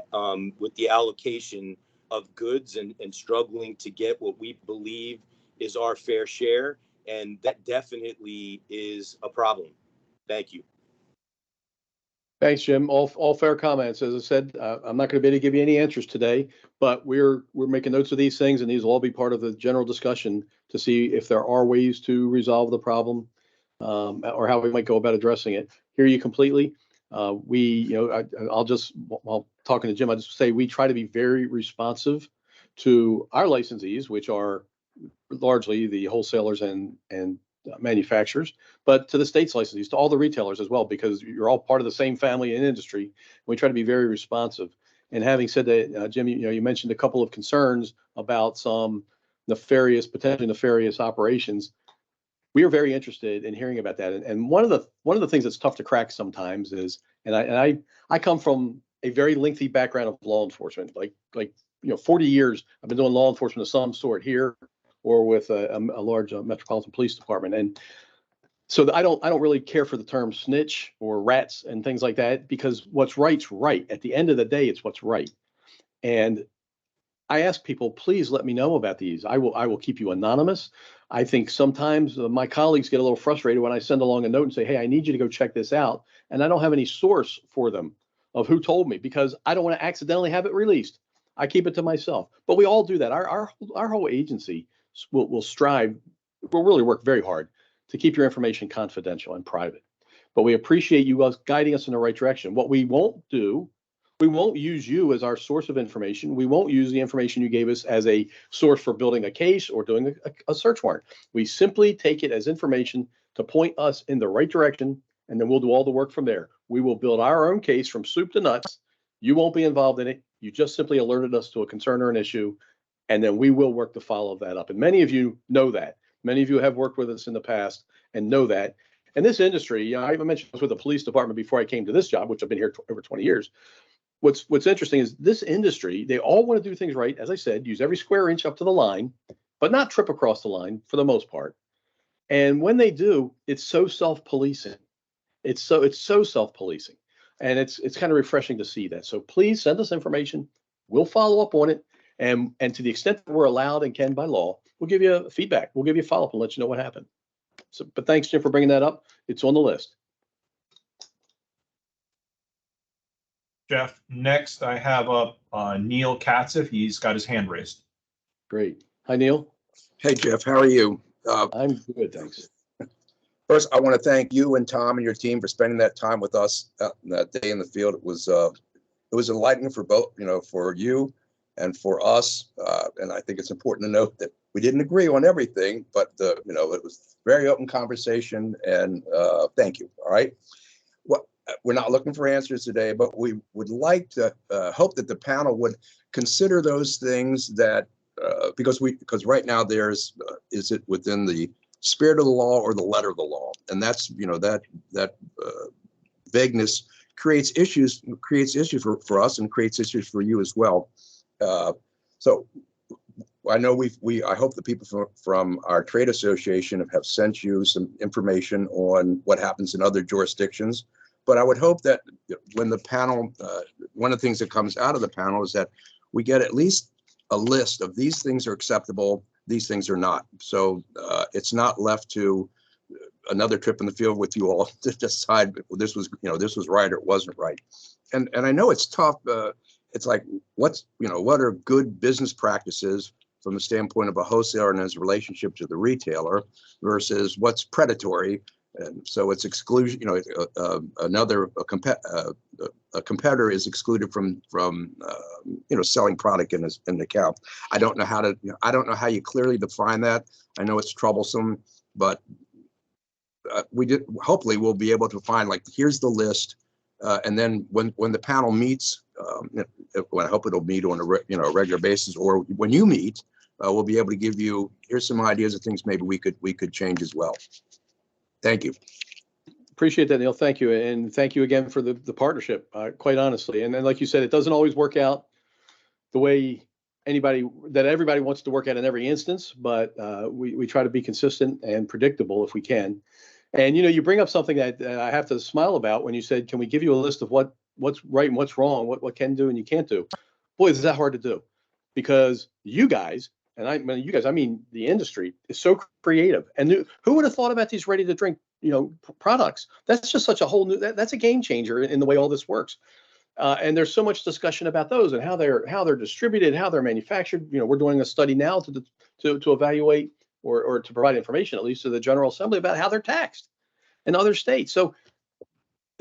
allocation of goods and struggling to get what we believe is our fair share. And that definitely is a problem. Thank you. Thanks, Jim. All fair comments. As I said, I'm not going to be able to give you any answers today, but we're making notes of these things, and these will all be part of the general discussion to see if there are ways to resolve the problem, or how we might go about addressing it. Hear you completely. While talking to Jim, I just say we try to be very responsive to our licensees, which are largely the wholesalers and manufacturers, but to the state's licensees, to all the retailers as well, because you're all part of the same family and industry. We try to be very responsive. And having said that, Jim, you mentioned a couple of concerns about some potentially nefarious operations. We are very interested in hearing about that. And one of the things that's tough to crack sometimes is, and I come from a very lengthy background of law enforcement, like 40 years. I've been doing law enforcement of some sort here or with a large metropolitan police department. And so I don't really care for the term snitch or rats and things like that, because what's right's right. At the end of the day, it's what's right. And I ask people, please let me know about these. I will keep you anonymous. I think sometimes my colleagues get a little frustrated when I send along a note and say, hey, I need you to go check this out. And I don't have any source for them of who told me, because I don't want to accidentally have it released. I keep it to myself. But we all do that. Our whole agency will strive, will really work very hard to keep your information confidential and private. But we appreciate you guiding us in the right direction. What we won't do, we won't use you as our source of information. We won't use the information you gave us as a source for building a case or doing a search warrant. We simply take it as information to point us in the right direction, and then we'll do all the work from there. We will build our own case from soup to nuts. You won't be involved in it. You just simply alerted us to a concern or an issue, and then we will work to follow that up. And many of you know that. Many of you have worked with us in the past and know that. And this industry, I mentioned this with the police department before I came to this job, which I've been here over 20 years. What's interesting is this industry, they all want to do things right. As I said, use every square inch up to the line, but not trip across the line for the most part. And when they do, it's so self-policing. It's so self-policing. And it's kind of refreshing to see that. So please send us information. We'll follow up on it. And to the extent that we're allowed and can by law, we'll give you feedback. We'll give you a follow-up and let you know what happened. So, but thanks, Jim, for bringing that up. It's on the list. Jeff, next I have up Neil Katzif. He's got his hand raised. Great. Hi, Neil. Hey, Jeff, how are you? I'm good, thanks. First, I want to thank you and Tom and your team for spending that time with us that day in the field. It was enlightening for both, for you and for us. And I think it's important to note that we didn't agree on everything, but it was very open conversation. And thank you. All right. We're not looking for answers today, but we would like to hope that the panel would consider those things that because right now is it within the spirit of the law or the letter of the law, and that's that vagueness creates issues for us and creates issues for you as well. So I know I hope the people from our trade association have sent you some information on what happens in other jurisdictions. But I would hope that when the panel, one of the things that comes out of the panel is that we get at least a list of these things are acceptable, these things are not. So it's not left to another trip in the field with you all to decide this was right or it wasn't right. And I know it's tough. It's like what are good business practices from the standpoint of a wholesaler and his relationship to the retailer versus what's predatory. And so it's exclusion, a competitor is excluded from selling product in an account. I don't know how you clearly define that. I know it's troublesome, but hopefully we'll be able to find, like, here's the list. And then when the panel meets, I hope it'll meet on a regular basis, or when you meet, we'll be able to give you, here's some ideas of things maybe we could change as well. Thank you. Appreciate that, Neil. Thank you. And thank you again for the partnership, quite honestly. And then, like you said, it doesn't always work out the way everybody wants to work out in every instance, but we try to be consistent and predictable if we can. And, you bring up something that I have to smile about when you said, can we give you a list of what's right and what's wrong, what can do and you can't do? Boy, is that hard to do, because you guys, and I mean the industry is so creative. And who would have thought about these ready to drink, products? That's just such a whole new, that's a game changer in the way all this works. And there's so much discussion about those and how they're distributed, how they're manufactured. We're doing a study now to evaluate or to provide information, at least to the General Assembly, about how they're taxed in other states. So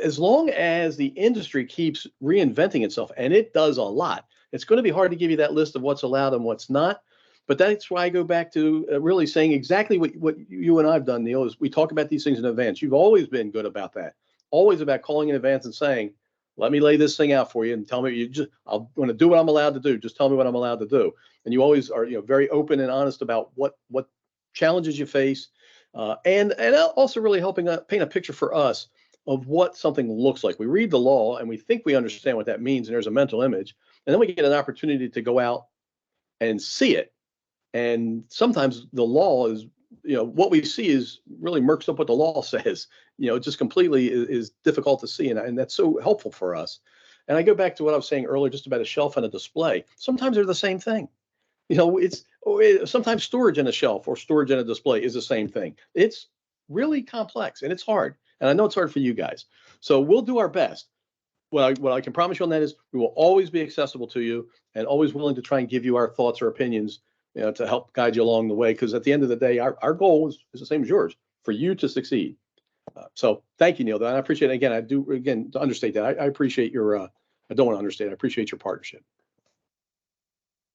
as long as the industry keeps reinventing itself, and it does a lot, it's going to be hard to give you that list of what's allowed and what's not. But that's why I go back to really saying exactly what you and I've done, Neil, is we talk about these things in advance. You've always been good about that, always about calling in advance and saying, let me lay this thing out for you and tell me, I'm going to do what I'm allowed to do. Just tell me what I'm allowed to do. And you always are, very open and honest about what challenges you face, and also really helping paint a picture for us of what something looks like. We read the law and we think we understand what that means, and there's a mental image, and then we get an opportunity to go out and see it. And sometimes the law is, what we see is really murks up what the law says. It just completely is difficult to see, and that's so helpful for us. And I go back to what I was saying earlier, just about a shelf and a display. Sometimes they're the same thing. It's sometimes storage in a shelf or storage in a display is the same thing. It's really complex and it's hard. And I know it's hard for you guys. So we'll do our best. What I can promise you on that is we will always be accessible to you and always willing to try and give you our thoughts or opinions, to help guide you along the way. Because at the end of the day, our goal is the same as yours, for you to succeed. So thank you, Neil. And I appreciate it. Again, I do, to understate that. I appreciate your, I don't want to understate, I appreciate your partnership.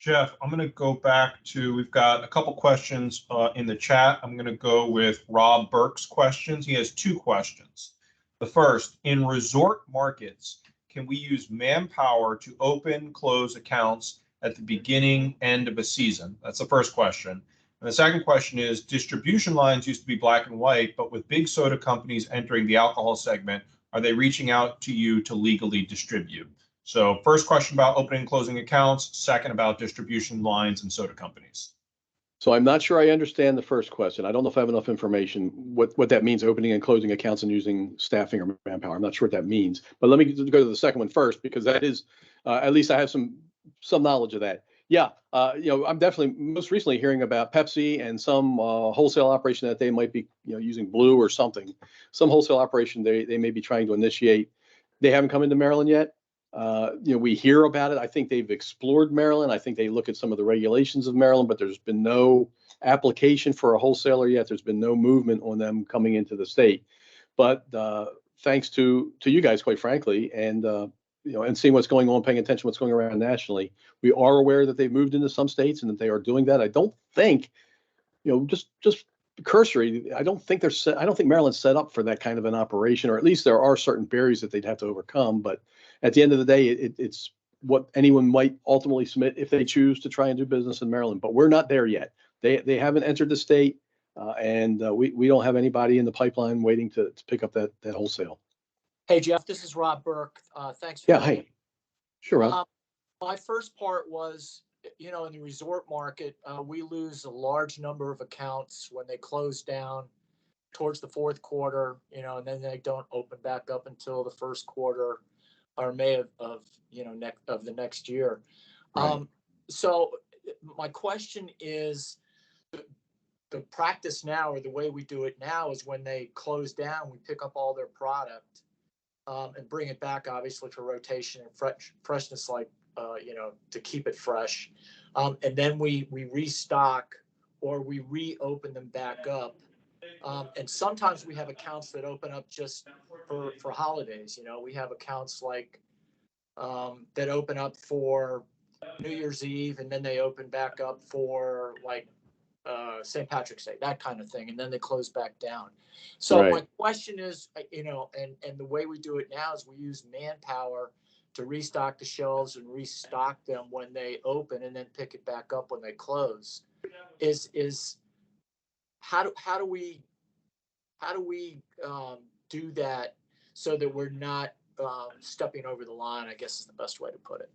Jeff, I'm going to go back to, we've got a couple questions in the chat. I'm going to go with Rob Burke's questions. He has two questions. The first, in resort markets, can we use manpower to open, close accounts at the beginning, end of a season? That's the first question. And the second question is, distribution lines used to be black and white, but with big soda companies entering the alcohol segment, are they reaching out to you to legally distribute? So first question about opening and closing accounts, second about distribution lines and soda companies. So I'm not sure I understand the first question. I don't know if I have enough information, what that means, opening and closing accounts and using staffing or manpower. I'm not sure what that means. But let me go to the second one first, because that is, at least I have some knowledge of that. Yeah, I'm definitely most recently hearing about Pepsi and some wholesale operation that they might be, using Blue or something. Some wholesale operation they may be trying to initiate. They haven't come into Maryland yet. We hear about it. I think they've explored Maryland. I think they look at some of the regulations of Maryland, but there's been no application for a wholesaler yet. There's been no movement on them coming into the state. But thanks to you guys, quite frankly, and and seeing what's going on, paying attention to what's going around nationally, we are aware that they've moved into some states and that they are doing that. I don't think, just cursory, I don't think Maryland's set up for that kind of an operation, or at least there are certain barriers that they'd have to overcome. But at the end of the day, it's what anyone might ultimately submit if they choose to try and do business in Maryland. But we're not there yet. They haven't entered the state, and we don't have anybody in the pipeline waiting to pick up that wholesale. Hey, Jeff, this is Rob Burke. Thanks for Hey. Sure, Rob. My first part was, in the resort market, we lose a large number of accounts when they close down towards the fourth quarter, and then they don't open back up until the first quarter or May of the next year. Right. So my question is, the practice now, or the way we do it now, is when they close down, we pick up all their product and bring it back, obviously, for rotation and freshness, like to keep it fresh. And then we restock or we reopen them back up. And sometimes we have accounts that open up just for holidays. We have accounts like that open up for New Year's Eve, and then they open back up for like St. Patrick's Day, that kind of thing, and then they close back down. So Right. my question is, and the way we do it now is we use manpower to restock the shelves and restock them when they open, and then pick it back up when they close. How do we do that so that we're not stepping over the line, I guess is the best way to put it.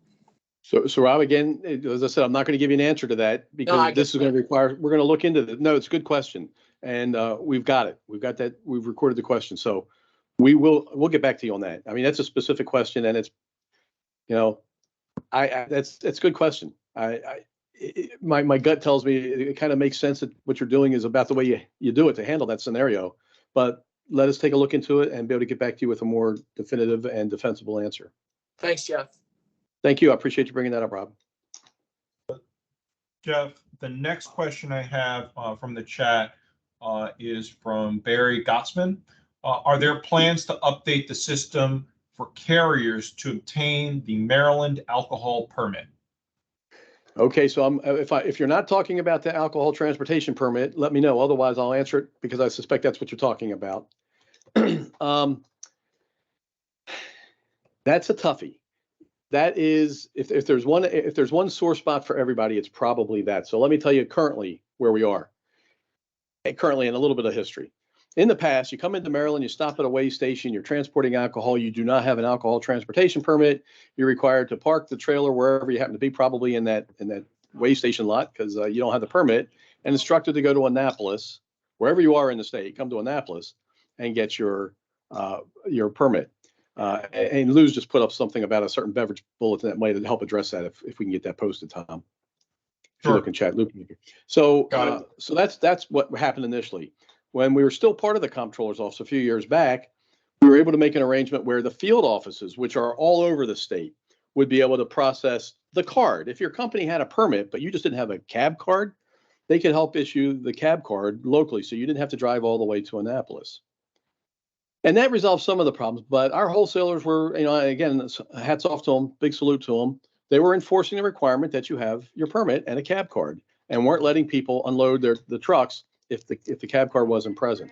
So Rob, again, as I said, I'm not going to give you an answer to that because this is going to require, we're going to look into it. No, it's a good question. And we've got it. We've got that. We've recorded the question. So we'll get back to you on that. I mean, that's a specific question, and it's, that's a good question. My gut tells me it kind of makes sense that what you're doing is about the way you do it to handle that scenario, but let us take a look into it and be able to get back to you with a more definitive and defensible answer. Thanks, Jeff. Thank you. I appreciate you bringing that up, Rob. Jeff, the next question I have from the chat is from Barry Gottsman. Are there plans to update the system for carriers to obtain the Maryland alcohol permit? Okay, so if you're not talking about the alcohol transportation permit, let me know. Otherwise, I'll answer it because I suspect that's what you're talking about. That's a toughie. That is, if there's one sore spot for everybody, it's probably that. So let me tell you currently where we are. Currently, in a little bit of history. In the past, you come into Maryland, you stop at a weigh station, you're transporting alcohol, you do not have an alcohol transportation permit. You're required to park the trailer wherever you happen to be, probably in that weigh station lot, because you don't have the permit, and instructed to go to Annapolis, wherever you are in the state, come to Annapolis and get your permit. And Lou's just put up something about a certain beverage bulletin that might help address that if we can get that posted, Tom. Sure. Look in chat, Lou. So, so that's what happened initially. When we were still part of the comptroller's office a few years back, we were able to make an arrangement where the field offices, which are all over the state, would be able to process the card. If your company had a permit, but you just didn't have a cab card, they could help issue the cab card locally, so you didn't have to drive all the way to Annapolis. And that resolved some of the problems, but our wholesalers were, again, hats off to them, big salute to them. They were enforcing the requirement that you have your permit and a cab card, and weren't letting people unload the trucks if the cab card wasn't present.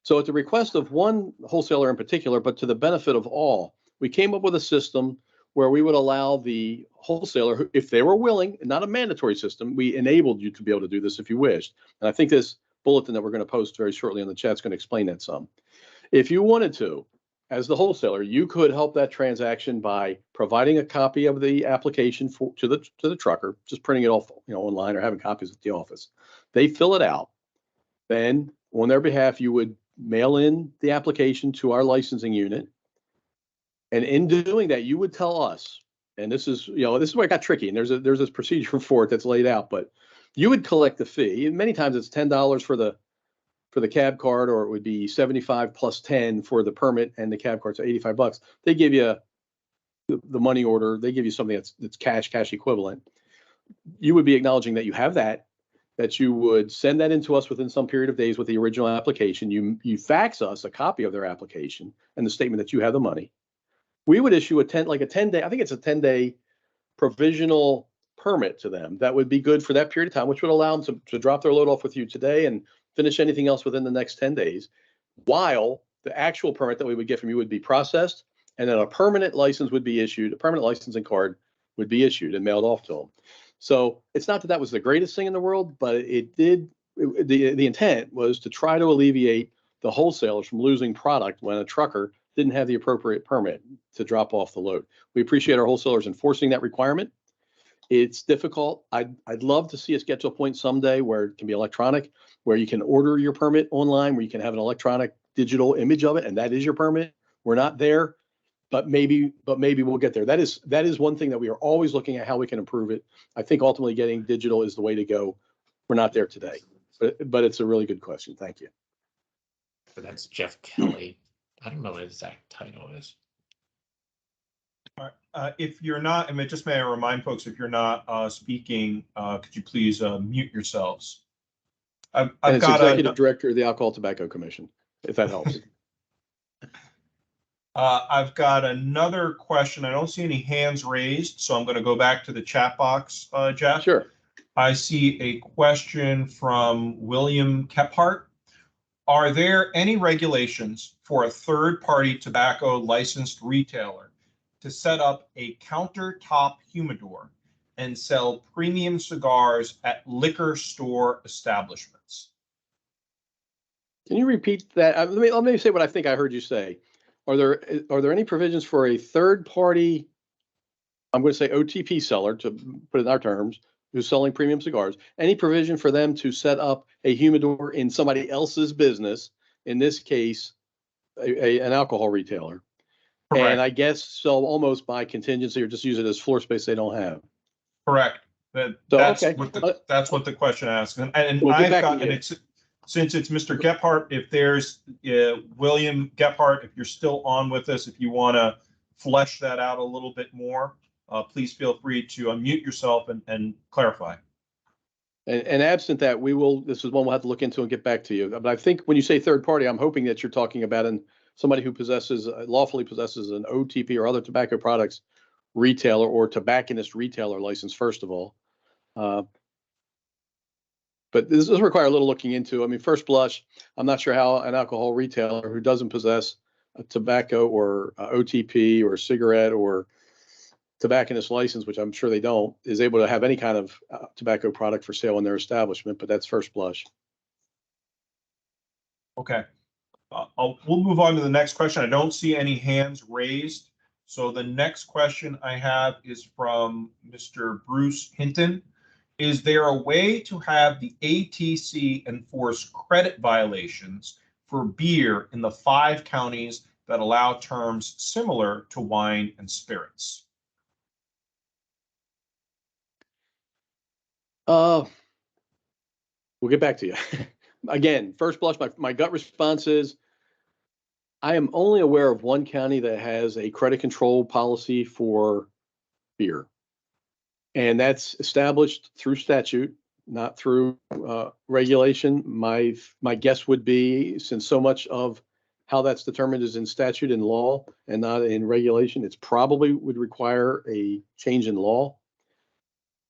So at the request of one wholesaler in particular, but to the benefit of all, we came up with a system where we would allow the wholesaler, if they were willing, not a mandatory system, we enabled you to be able to do this if you wished. And I think this bulletin that we're going to post very shortly on the chat is going to explain that some. If you wanted to, as the wholesaler, you could help that transaction by providing a copy of the application to the trucker, just printing it off, online, or having copies at the office. They fill it out. Then, on their behalf, you would mail in the application to our licensing unit, and in doing that, you would tell us. And this is, this is where it got tricky. And there's this procedure for it that's laid out. But you would collect the fee. And many times it's $10 for the cab card, or it would be $75 plus 10 for the permit and the cab card, so $85. They give you the money order. They give you something that's cash equivalent. You would be acknowledging that you have that you would send that in to us within some period of days with the original application. You fax us a copy of their application and the statement that you have the money. We would issue a 10-day, I think it's a 10-day provisional permit to them that would be good for that period of time, which would allow them to drop their load off with you today and finish anything else within the next 10 days, while the actual permit that we would get from you would be processed, and then a permanent license would be issued, a permanent licensing card would be issued and mailed off to them. So it's not that was the greatest thing in the world, but the intent was to try to alleviate the wholesalers from losing product when a trucker didn't have the appropriate permit to drop off the load. We appreciate our wholesalers enforcing that requirement. It's difficult. I'd love to see us get to a point someday where it can be electronic, where you can order your permit online, where you can have an electronic digital image of it, and that is your permit. We're not there, but maybe we'll get there. That is one thing that we are always looking at how we can improve it. I think ultimately getting digital is the way to go. We're not there today, but it's a really good question. Thank you. That's Jeff Kelly. I don't know what his exact title is. If you're not, I mean, just may I remind folks, if you're not speaking, could you please mute yourselves? And I've it's got Executive Director of the Alcohol Tobacco Commission, if that helps. I've got another question. I don't see any hands raised, so I'm going to go back to the chat box, Jeff. Sure. I see a question from William Kephart. Are there any regulations for a third-party tobacco licensed retailer to set up a countertop humidor and sell premium cigars at liquor store establishments? Can you repeat that? Let me say what I think I heard you say. Are there any provisions for a third party, I'm going to say OTP seller, to put it in our terms, who's selling premium cigars, any provision for them to set up a humidor in somebody else's business, in this case, an alcohol retailer? Correct. And I guess so, almost by contingency, or just use it as floor space they don't have. Correct. That's what the question asks. And We'll I've got, and it's, since it's Mr. Gephardt, if there's William Gephardt, if you're still on with us, if you want to flesh that out a little bit more, please feel free to unmute yourself and clarify. And absent that, this is one we'll have to look into and get back to you. But I think when you say third party, I'm hoping that you're talking about somebody who lawfully possesses an OTP or other tobacco products retailer or tobacconist retailer license, first of all. But this does require a little looking into. I mean, first blush, I'm not sure how an alcohol retailer who doesn't possess a tobacco or OTP or cigarette or tobacconist license, which I'm sure they don't, is able to have any kind of tobacco product for sale in their establishment, but that's first blush. Okay. We'll move on to the next question. I don't see any hands raised. So the next question I have is from Mr. Bruce Hinton. Is there a way to have the ATC enforce credit violations for beer in the 5 counties that allow terms similar to wine and spirits? We'll get back to you. Again, first blush, my gut response is I am only aware of one county that has a credit control policy for beer. And that's established through statute, not through regulation. My guess would be, since so much of how that's determined is in statute and law and not in regulation, it's probably would require a change in law.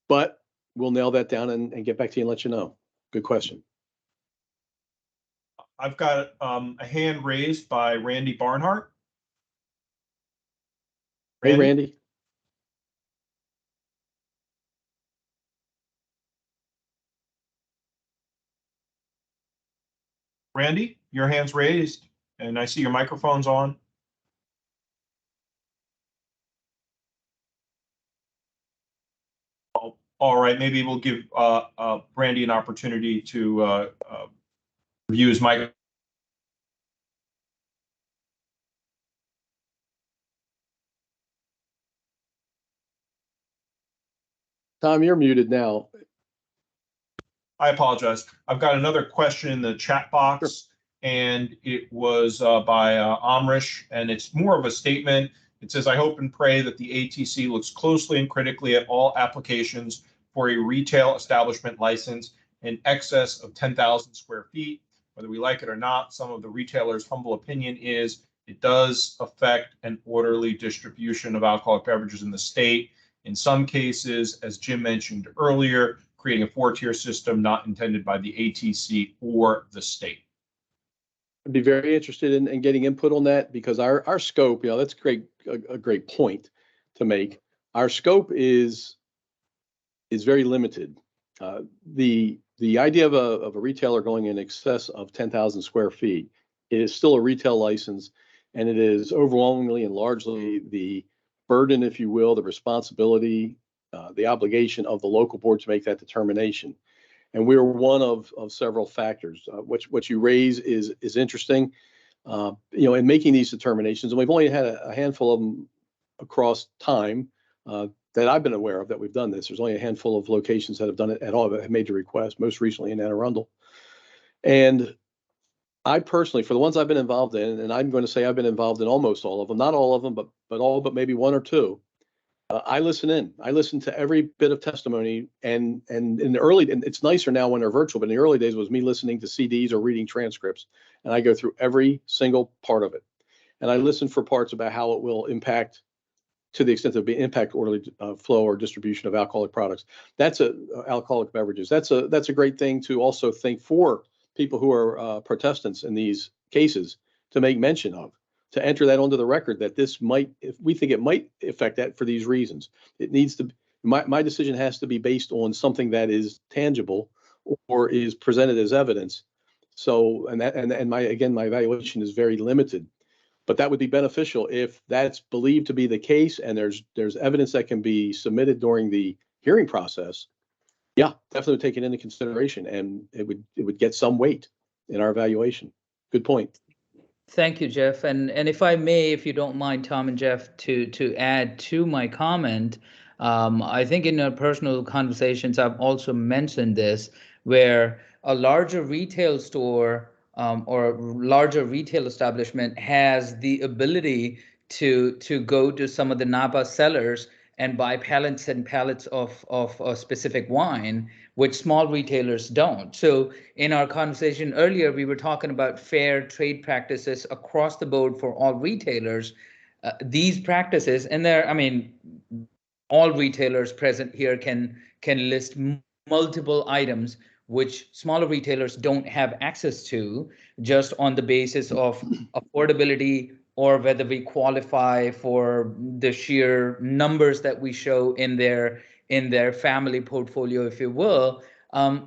But we'll nail that down and get back to you and let you know. Good question. I've got a hand raised by Randy Barnhart. Hey, Randy. Randy, your hand's raised, and I see your microphone's on. All right, maybe we'll give Randy an opportunity to review his mic. Tom, you're muted now. I apologize. I've got another question in the chat box, sure. And it was by Amrish, and it's more of a statement. It says, I hope and pray that the ATC looks closely and critically at all applications for a retail establishment license in excess of 10,000 square feet. Whether we like it or not, some of the retailers' humble opinion is it does affect an orderly distribution of alcoholic beverages in the state. In some cases, as Jim mentioned earlier, creating a 4-tier system not intended by the ATC or the state. I'd be very interested in getting input on that, because our scope, that's a great point to make. Our scope is very limited. The idea of a retailer going in excess of 10,000 square feet is still a retail license, and it is overwhelmingly and largely the burden, if you will, the responsibility, the obligation of the local board to make that determination. And we're one of several factors. What you raise is interesting, in making these determinations. And we've only had a handful of them across time that I've been aware of that we've done this. There's only a handful of locations that have done it at all, that have made the request, most recently in Anne Arundel. And I personally, for the ones I've been involved in, and I'm going to say I've been involved in almost all of them, not all of them, but all but maybe one or two. I listen in. I listen to every bit of testimony, and in the early, and it's nicer now when they're virtual, but in the early days was me listening to CDs or reading transcripts, and I go through every single part of it, and I listen for parts about how it will impact, to the extent of the impact orderly flow or distribution of alcoholic products. That's alcoholic beverages. That's a great thing to also think for people who are protestants in these cases to make mention of, to enter that onto the record that this might, if we think it might affect that for these reasons. It needs to, my decision has to be based on something that is tangible or is presented as evidence. So, and my evaluation is very limited. But that would be beneficial if that's believed to be the case and there's evidence that can be submitted during the hearing process. Yeah, definitely take it into consideration, and it would get some weight in our evaluation. Good point. Thank you, Jeff. And if I may, if you don't mind, Tom and Jeff, to add to my comment, I think in our personal conversations, I've also mentioned this, where a larger retail store or a larger retail establishment has the ability to go to some of the Napa cellars and buy pallets and pallets of a specific wine, which small retailers don't. So in our conversation earlier, we were talking about fair trade practices across the board for all retailers. These practices, and there, I mean, all retailers present here can list multiple items which smaller retailers don't have access to, just on the basis of affordability or whether we qualify for the sheer numbers that we show in their family portfolio, if you will.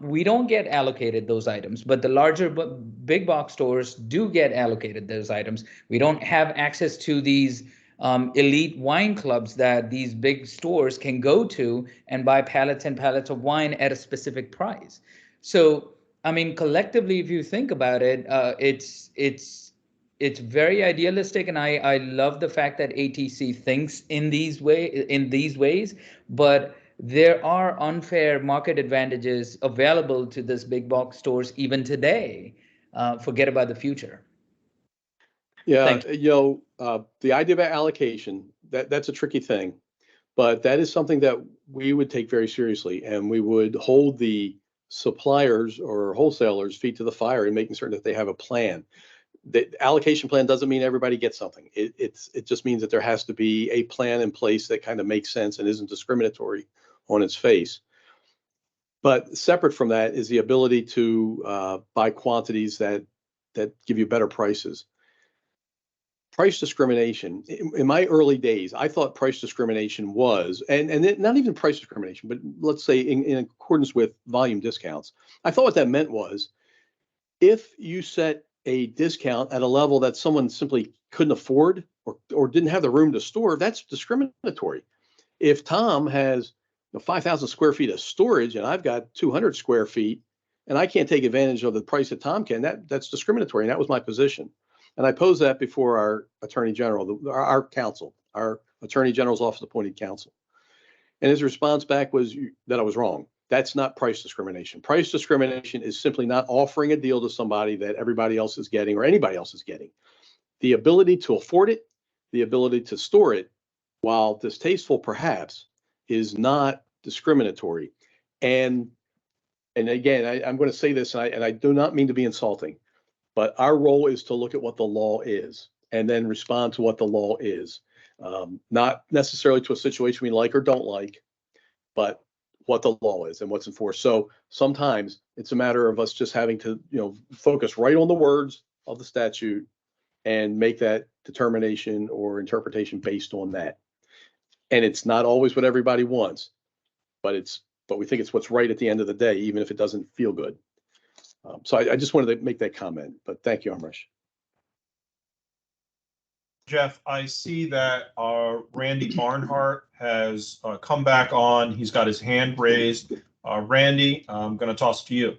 We don't get allocated those items, but the larger big box stores do get allocated those items. We don't have access to these elite wine clubs that these big stores can go to and buy pallets and pallets of wine at a specific price. So, I mean, collectively, if you think about it, it's very idealistic, and I love the fact that ATC thinks in these ways, but there are unfair market advantages available to this big box stores even today. Forget about the future. Yeah, the idea about allocation, that's a tricky thing, but that is something that we would take very seriously, and we would hold the suppliers or wholesalers' feet to the fire in making certain that they have a plan. The allocation plan doesn't mean everybody gets something. It just means that there has to be a plan in place that kind of makes sense and isn't discriminatory on its face. But separate from that is the ability to buy quantities that give you better prices. Price discrimination. In my early days, I thought price discrimination was, and not even price discrimination, but let's say in accordance with volume discounts. I thought what that meant was, if you set a discount at a level that someone simply couldn't afford or didn't have the room to store, that's discriminatory. If Tom has 5,000 square feet of storage and I've got 200 square feet and I can't take advantage of the price that Tom can, that's discriminatory. And that was my position. And I posed that before our Attorney General, our counsel, our Attorney General's office appointed counsel. And his response back was that I was wrong. That's not price discrimination. Price discrimination is simply not offering a deal to somebody that everybody else is getting or anybody else is getting. The ability to afford it, the ability to store it, while distasteful perhaps, is not discriminatory. And again, I'm going to say this, and I do not mean to be insulting, but our role is to look at what the law is and then respond to what the law is. Not necessarily to a situation we like or don't like, but what the law is and what's enforced. So sometimes it's a matter of us just having to, focus right on the words of the statute and make that determination or interpretation based on that. And it's not always what everybody wants, but we think it's what's right at the end of the day, even if it doesn't feel good. So I just wanted to make that comment, but thank you, Amrish. Jeff, I see that Randy Barnhart has come back on. He's got his hand raised. Randy, I'm going to toss it to you.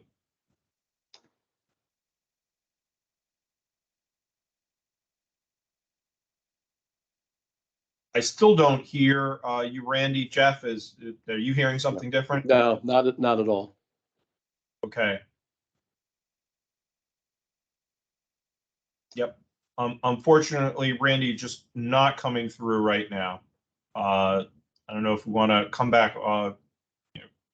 I still don't hear you, Randy. Jeff, are you hearing something different? No, not at all. Okay. Yep. Unfortunately, Randy, just not coming through right now. I don't know if we want to come back,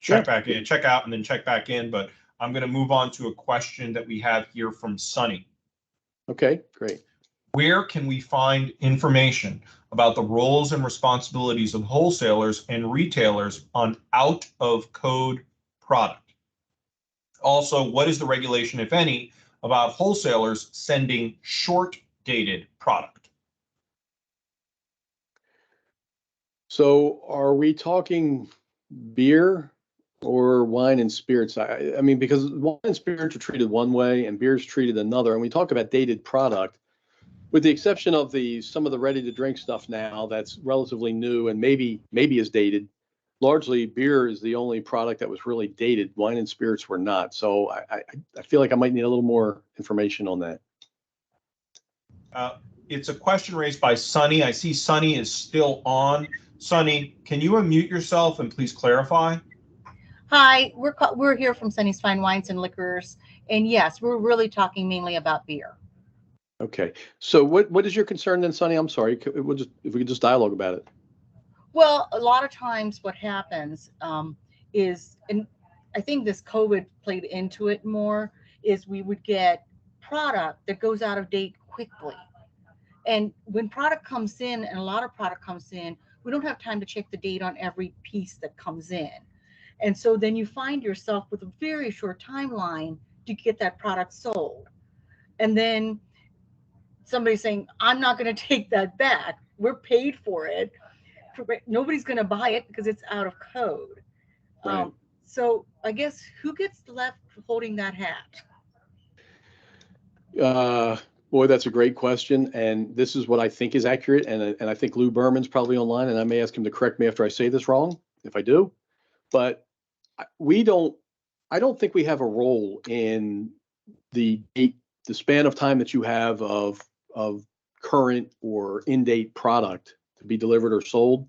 check back in, check out, and then check back in. But I'm going to move on to a question that we have here from Sunny. Okay, great. Where can we find information about the roles and responsibilities of wholesalers and retailers on out of code product? Also, what is the regulation, if any, about wholesalers sending short dated product? So are we talking beer or wine and spirits? I mean, because wine and spirits are treated one way and beer is treated another. And we talk about dated product, with the exception of some of the ready to drink stuff now that's relatively new and maybe is dated. Largely, beer is the only product that was really dated. Wine and spirits were not. So I feel like I might need a little more information on that. It's a question raised by Sunny. I see Sunny is still on. Sunny, can you unmute yourself and please clarify? Hi, we're here from Sunny's Fine Wines and Liquors, and yes, we're really talking mainly about beer. Okay. So what is your concern then, Sunny? I'm sorry. If we could just dialogue about it. Well, a lot of times what happens is, and I think this COVID played into it more, is we would get product that goes out of date quickly. And when product comes in, and a lot of product comes in, we don't have time to check the date on every piece that comes in. And so then you find yourself with a very short timeline to get that product sold. And then somebody saying, I'm not going to take that back. We're paid for it. Nobody's going to buy it because it's out of code. Right. So I guess who gets left holding that hat? Boy, that's a great question. And this is what I think is accurate. And I think Lou Berman's probably online, and I may ask him to correct me after I say this wrong, if I do. But I don't think we have a role in the span of time that you have of current or in-date product to be delivered or sold.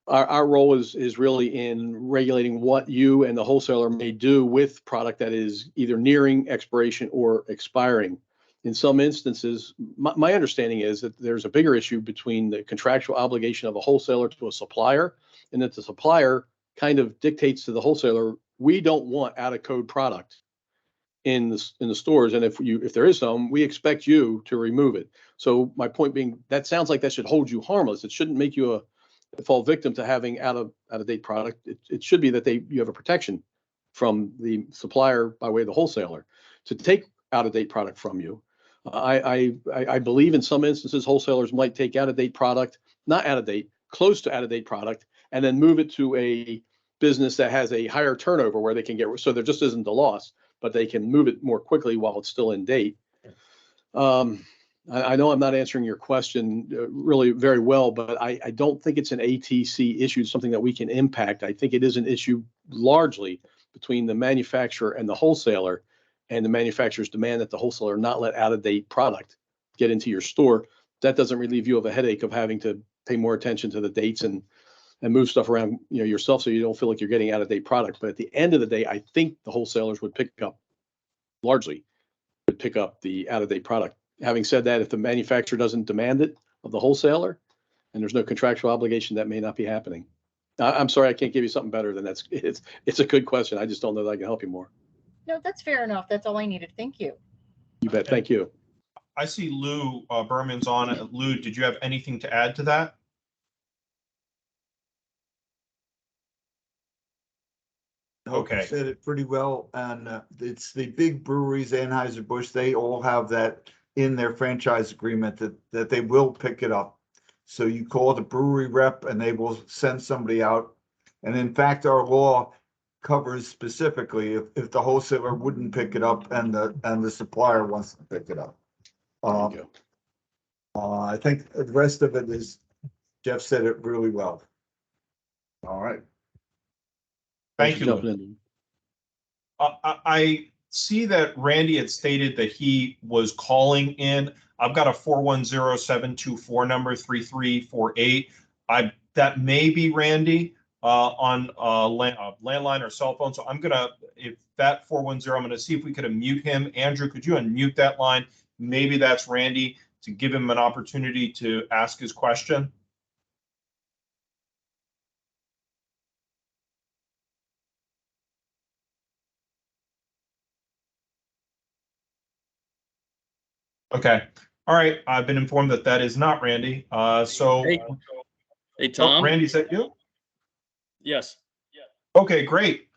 Our role is really in regulating what you and the wholesaler may do with product that is either nearing expiration or expiring. In some instances, my understanding is that there's a bigger issue between the contractual obligation of a wholesaler to a supplier, and that the supplier kind of dictates to the wholesaler, we don't want out of code product in the stores, and if there is some, we expect you to remove it. So my point being, that sounds like that should hold you harmless. It shouldn't make you fall victim to having out of date product. It should be that you have a protection from the supplier by way of the wholesaler to take out of date product from you. I believe in some instances wholesalers might take out of date product, not out of date, close to out of date product, and then move it to a business that has a higher turnover where they can get, so there just isn't a loss, but they can move it more quickly while it's still in date. I know I'm not answering your question really very well, but I don't think it's an ATC issue, something that we can impact. I think it is an issue largely between the manufacturer and the wholesaler, and the manufacturer's demand that the wholesaler not let out-of-date product get into your store. That doesn't relieve you of a headache of having to pay more attention to the dates and move stuff around, yourself, so you don't feel like you're getting out-of-date product. But at the end of the day, I think the wholesalers would pick up the out-of-date product. Having said that, if the manufacturer doesn't demand it of the wholesaler and there's no contractual obligation, that may not be happening. I'm sorry, I can't give you something better than that. It's a good question. I just don't know that I can help you more. No, that's fair enough. That's all I needed. Thank you. You bet. Thank you. I see Lou Berman's on it. Lou, did you have anything to add to that? Okay. You said it pretty well, and it's the big breweries, Anheuser-Busch, they all have that in their franchise agreement that they will pick it up. So you call the brewery rep and they will send somebody out. And in fact, our law covers specifically if the wholesaler wouldn't pick it up and the supplier wants to pick it up. I think the rest of it is, Jeff said it really well. All right. Thank you, Lou. I see that Randy had stated that he was calling in. I've got a 410-724 number 3348. That may be Randy on landline or cell phone. So I'm gonna, if that 410, I'm gonna see if we could unmute him. Andrew, could you unmute that line maybe that's Randy, to give him an opportunity to ask his question. Okay. All right. I've been informed that that is not Randy. Hey, Oh, Tom. Randy, is that you? Yes. Okay, great.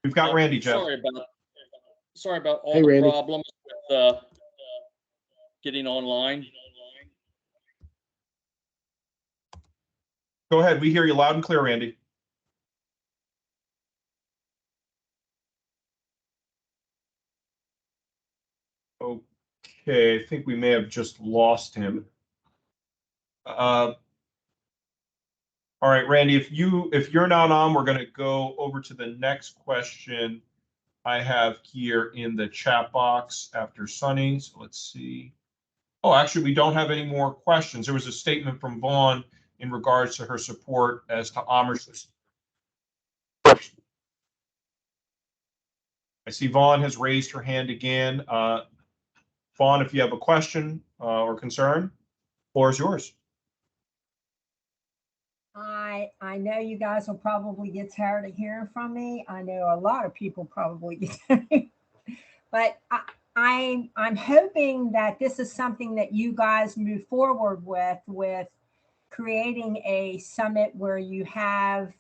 We've got Randy, Jeff. Sorry about all Hey, the Randy. problems with getting online. Go ahead. We hear you loud and clear, Randy. Okay, I think we may have just lost him. All right, Randy, if you're not on, we're going to go over to the next question I have here in the chat box after Sunny. So let's see. Oh, actually, we don't have any more questions. There was a statement from Vaughn in regards to her support as to Amherst. I see Vaughn has raised her hand again. Vaughn, if you have a question or concern, floor is yours. I know you guys will probably get tired of hearing from me. I know a lot of people probably get tired. But I'm hoping that this is something that you guys move forward with creating a summit where you have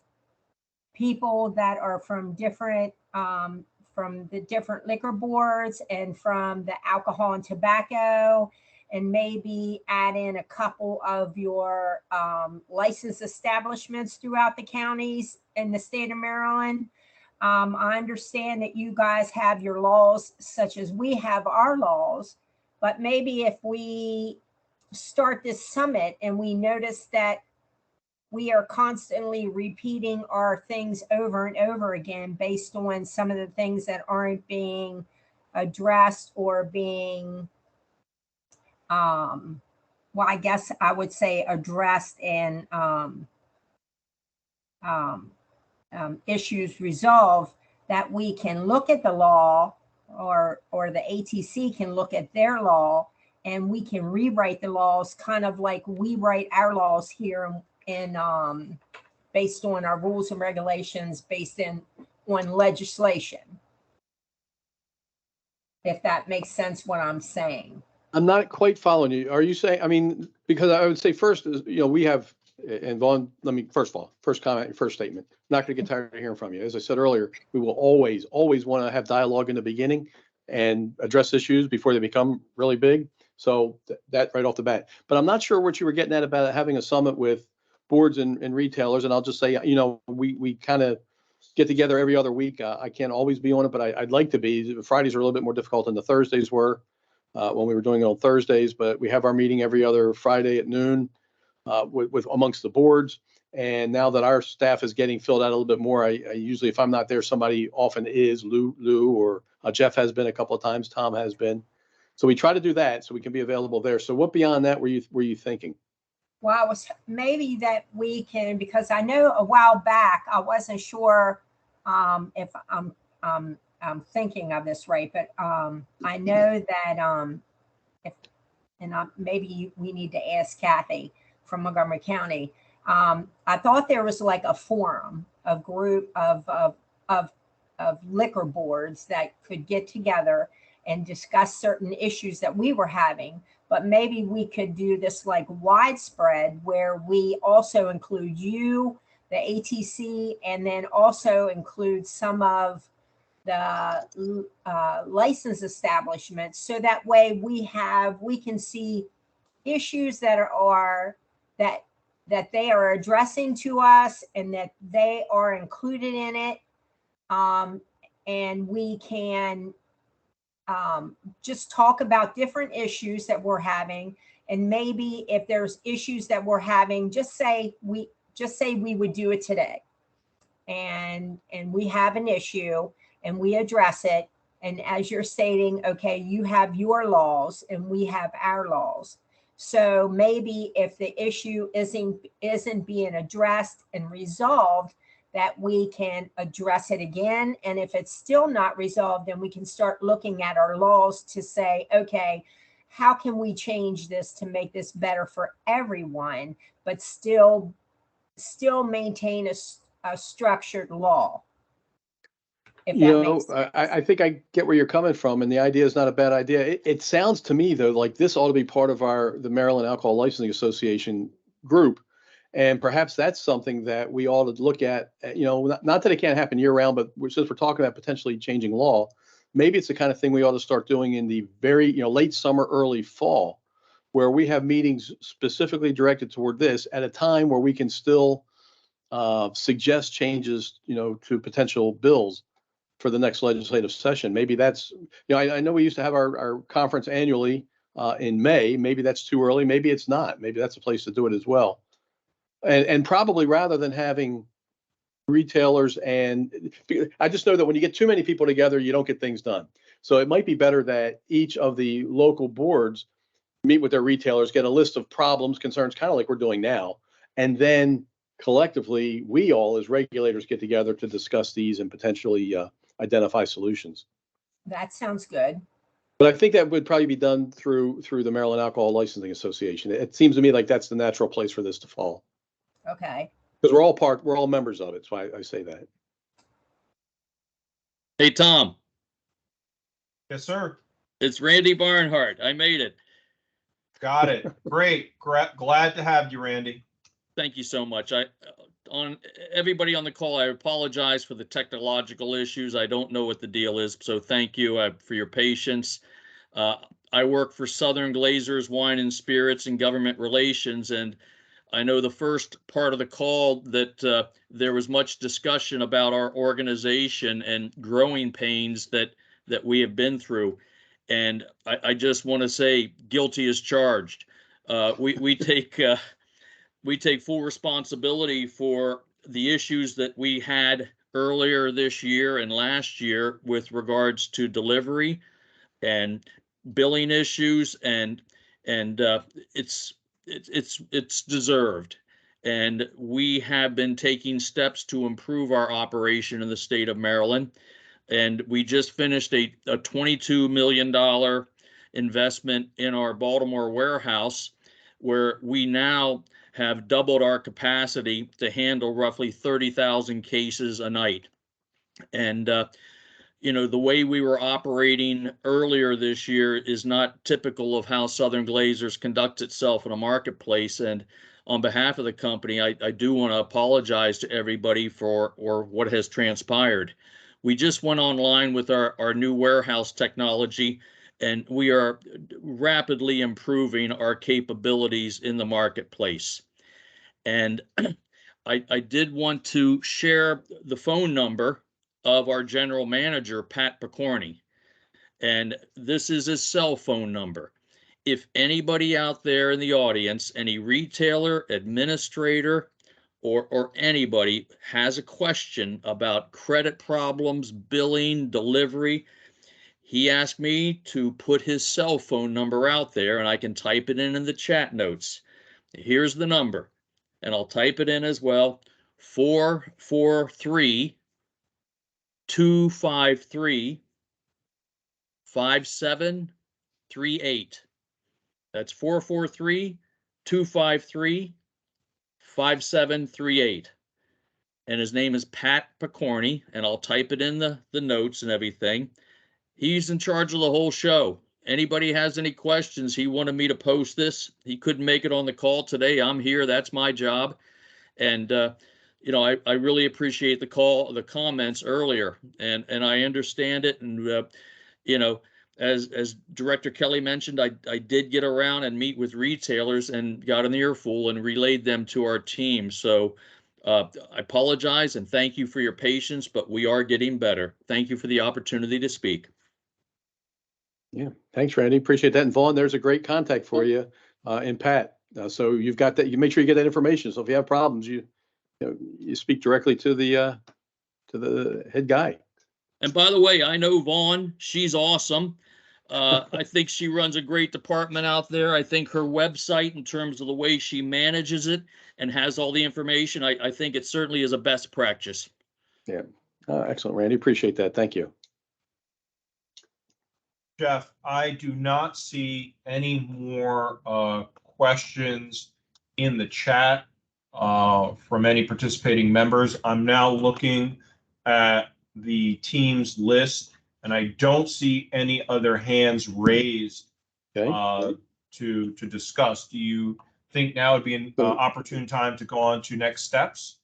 people that are from the different liquor boards and from the alcohol and tobacco, and maybe add in a couple of your licensed establishments throughout the counties in the state of Maryland. I understand that you guys have your laws such as we have our laws, but maybe if we start this summit and we notice that we are constantly repeating our things over and over again based on some of the things that aren't being addressed or being well, I guess I would say addressed and issues resolved, that we can look at the law, or the ATC can look at their law, and we can rewrite the laws kind of like we write our laws here in based on our rules and regulations, based on legislation. If that makes sense what I'm saying. I'm not quite following you. Are you saying, I mean, because I would say first is, we have, and Vaughn, let me, first of all, first comment, first statement, not going to get tired of hearing from you. As I said earlier, we will always want to have dialogue in the beginning and address issues before they become really big. So that right off the bat. But I'm not sure what you were getting at about having a summit with boards and retailers. And I'll just say, we kind of get together every other week. I can't always be on it, but I'd like to be. Fridays are a little bit more difficult than the Thursdays were. When we were doing it on Thursdays, but we have our meeting every other Friday at noon with amongst the boards. And now that our staff is getting filled out a little bit more, I usually, if I'm not there, somebody often is. Lou or Jeff has been a couple of times. Tom has been. So we try to do that so we can be available there. So what beyond that were you thinking? Well, I was maybe that we can, because I know a while back I wasn't sure if I'm thinking of this right, but I know that maybe we need to ask Kathy from Montgomery County. I thought there was like a forum, a group of liquor boards that could get together and discuss certain issues that we were having. But maybe we could do this like widespread, where we also include you, the ATC, and then also include some of the license establishments, so that way we can see issues that they are addressing to us and that they are included in it, and we can just talk about different issues that we're having. And maybe if there's issues that we're having, just say we would do it today, and we have an issue and we address it. And as you're stating, okay, you have your laws and we have our laws. So maybe if the issue isn't being addressed and resolved, that we can address it again. And if it's still not resolved, then we can start looking at our laws to say, okay, how can we change this to make this better for everyone, but still maintain a structured law? If You that know, makes sense. I think I get where you're coming from, and the idea is not a bad idea. It sounds to me, though, like this ought to be part of the Maryland Alcohol Licensing Association group. And perhaps that's something that we ought to look at, you know, not that it can't happen year round, but since we're talking about potentially changing law, maybe it's the kind of thing we ought to start doing in the very, you know, late summer, early fall, where we have meetings specifically directed toward this at a time where we can still suggest changes, you know, to potential bills for the next legislative session. Maybe that's, you know, I know we used to have our conference annually in May. Maybe that's too early. Maybe it's not. Maybe that's a place to do it as well. And probably rather than having retailers, and I just know that when you get too many people together, you don't get things done. So it might be better that each of the local boards meet with their retailers, get a list of problems, concerns, kind of like we're doing now, and then collectively, we all as regulators get together to discuss these and potentially identify solutions. That sounds good. But I think that would probably be done through the Maryland Alcohol Licensing Association. It seems to me like that's the natural place for this to fall. Okay. Because we're all members of it. That's why I say that. Hey, Tom, Yes, sir. it's Randy Barnhart. I made it. Got it. Great. Glad to have you, Randy. Thank you so much. On everybody on the call, I apologize for the technological issues. I don't know what the deal is, so thank you for your patience. I work for Southern Glazers Wine and Spirits and Government Relations, and I know the first part of the call that there was much discussion about our organization and growing pains that we have been through. And I just want to say, guilty as charged. We take full responsibility for the issues that we had earlier this year and last year with regards to delivery and billing issues, and it's deserved. And we have been taking steps to improve our operation in the state of Maryland. And we just finished a $22 million investment in our Baltimore warehouse, where we now have doubled our capacity to handle roughly 30,000 cases a night. And, you know, the way we were operating earlier this year is not typical of how Southern Glazers conducts itself in a marketplace. And on behalf of the company, I do want to apologize to everybody for what has transpired. We just went online with our new warehouse technology, and we are rapidly improving our capabilities in the marketplace. And I did want to share the phone number of our general manager, Pat Picorni. And this is his cell phone number. If anybody out there in the audience, any retailer, administrator, or anybody has a question about credit problems, billing, delivery, he asked me to put his cell phone number out there, and I can type it in the chat notes. Here's the number, and I'll type it in as well: 443-253-5738. That's 443-253-5738. And his name is Pat Picorni, and I'll type it in the notes and everything. He's in charge of the whole show. Anybody has any questions, he wanted me to post this. He couldn't make it on the call today. I'm here. That's my job. And, you know, I really appreciate the comments earlier, and I understand it. And, you know, as Director Kelly mentioned, I did get around and meet with retailers and got an earful and relayed them to our team. So I apologize and thank you for your patience, but we are getting better. Thank you for the opportunity to speak. Yeah, thanks, Randy. Appreciate that. And Vaughn, there's a great contact for you in Pat. So you've got that. You make sure you get that information. So if you have problems, you speak directly to the head guy. And by the way, I know Vaughn. She's awesome. I think she runs a great department out there. I think her website, in terms of the way she manages it and has all the information, I think it certainly is a best practice. Yeah. Excellent, Randy. Appreciate that. Thank you. Jeff, I do not see any more questions in the chat from any participating members. I'm now looking at the team's list, and I don't see any other hands raised to discuss. Do you think now would be an opportune time to go on to next steps?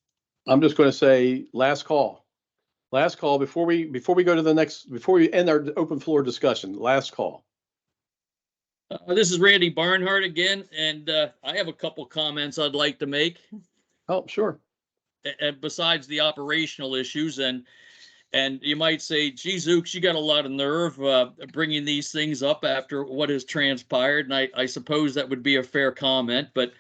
I'm just going to say last call. Last call before we go to the next, before we end our open floor discussion. Last call. This is Randy Barnhart again, and I have a couple comments I'd like to make. Oh, sure. And besides the operational issues, and you might say, geez, Zooks, you got a lot of nerve bringing these things up after what has transpired, and I suppose that would be a fair comment, but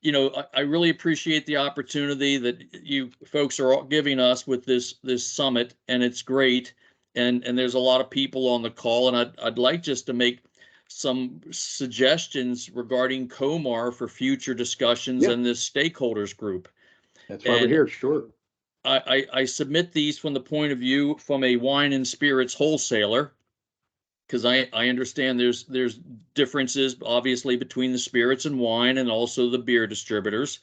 you know, I really appreciate the opportunity that you folks are all giving us with this summit, and it's great. And there's a lot of people on the call, and I'd like just to make some suggestions regarding Comar for future discussions and this stakeholders group. That's why we're here. Sure. I submit these from the point of view from a wine and spirits wholesaler, because I understand there's differences obviously between the spirits and wine and also the beer distributors.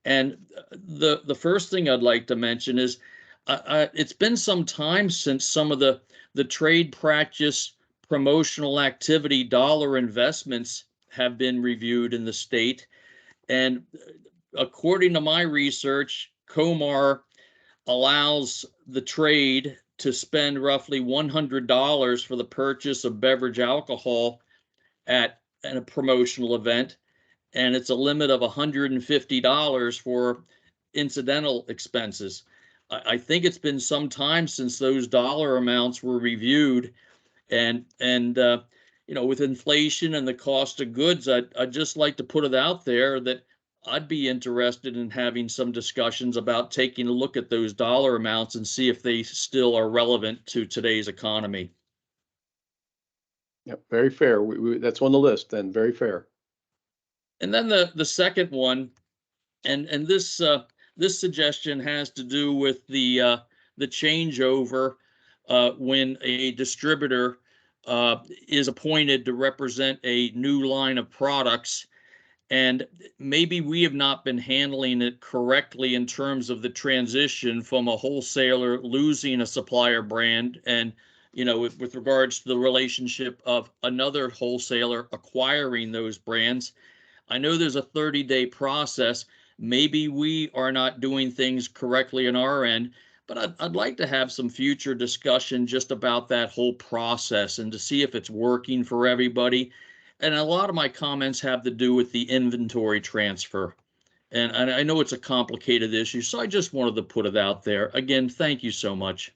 And the first thing I'd like to mention is it's been some time since some of the trade practice promotional activity dollar investments have been reviewed in the state. And according to my research, Comar allows the trade to spend roughly $100 for the purchase of beverage alcohol at a promotional event, and it's a limit of $150 for incidental expenses. I think it's been some time since those dollar amounts were reviewed, and you know, with inflation and the cost of goods, I'd just like to put it out there that I'd be interested in having some discussions about taking a look at those dollar amounts and see if they still are relevant to today's economy. Yep, very fair. That's on the list, and very fair. And then the second one, and this this suggestion has to do with the changeover when a distributor is appointed to represent a new line of products. And maybe we have not been handling it correctly in terms of the transition from a wholesaler losing a supplier brand and, you know, with regards to the relationship of another wholesaler acquiring those brands. I know there's a 30-day process. Maybe we are not doing things correctly on our end, but I'd like to have some future discussion just about that whole process and to see if it's working for everybody. And a lot of my comments have to do with the inventory transfer. And I know it's a complicated issue, so I just wanted to put it out there. Again, thank you so much.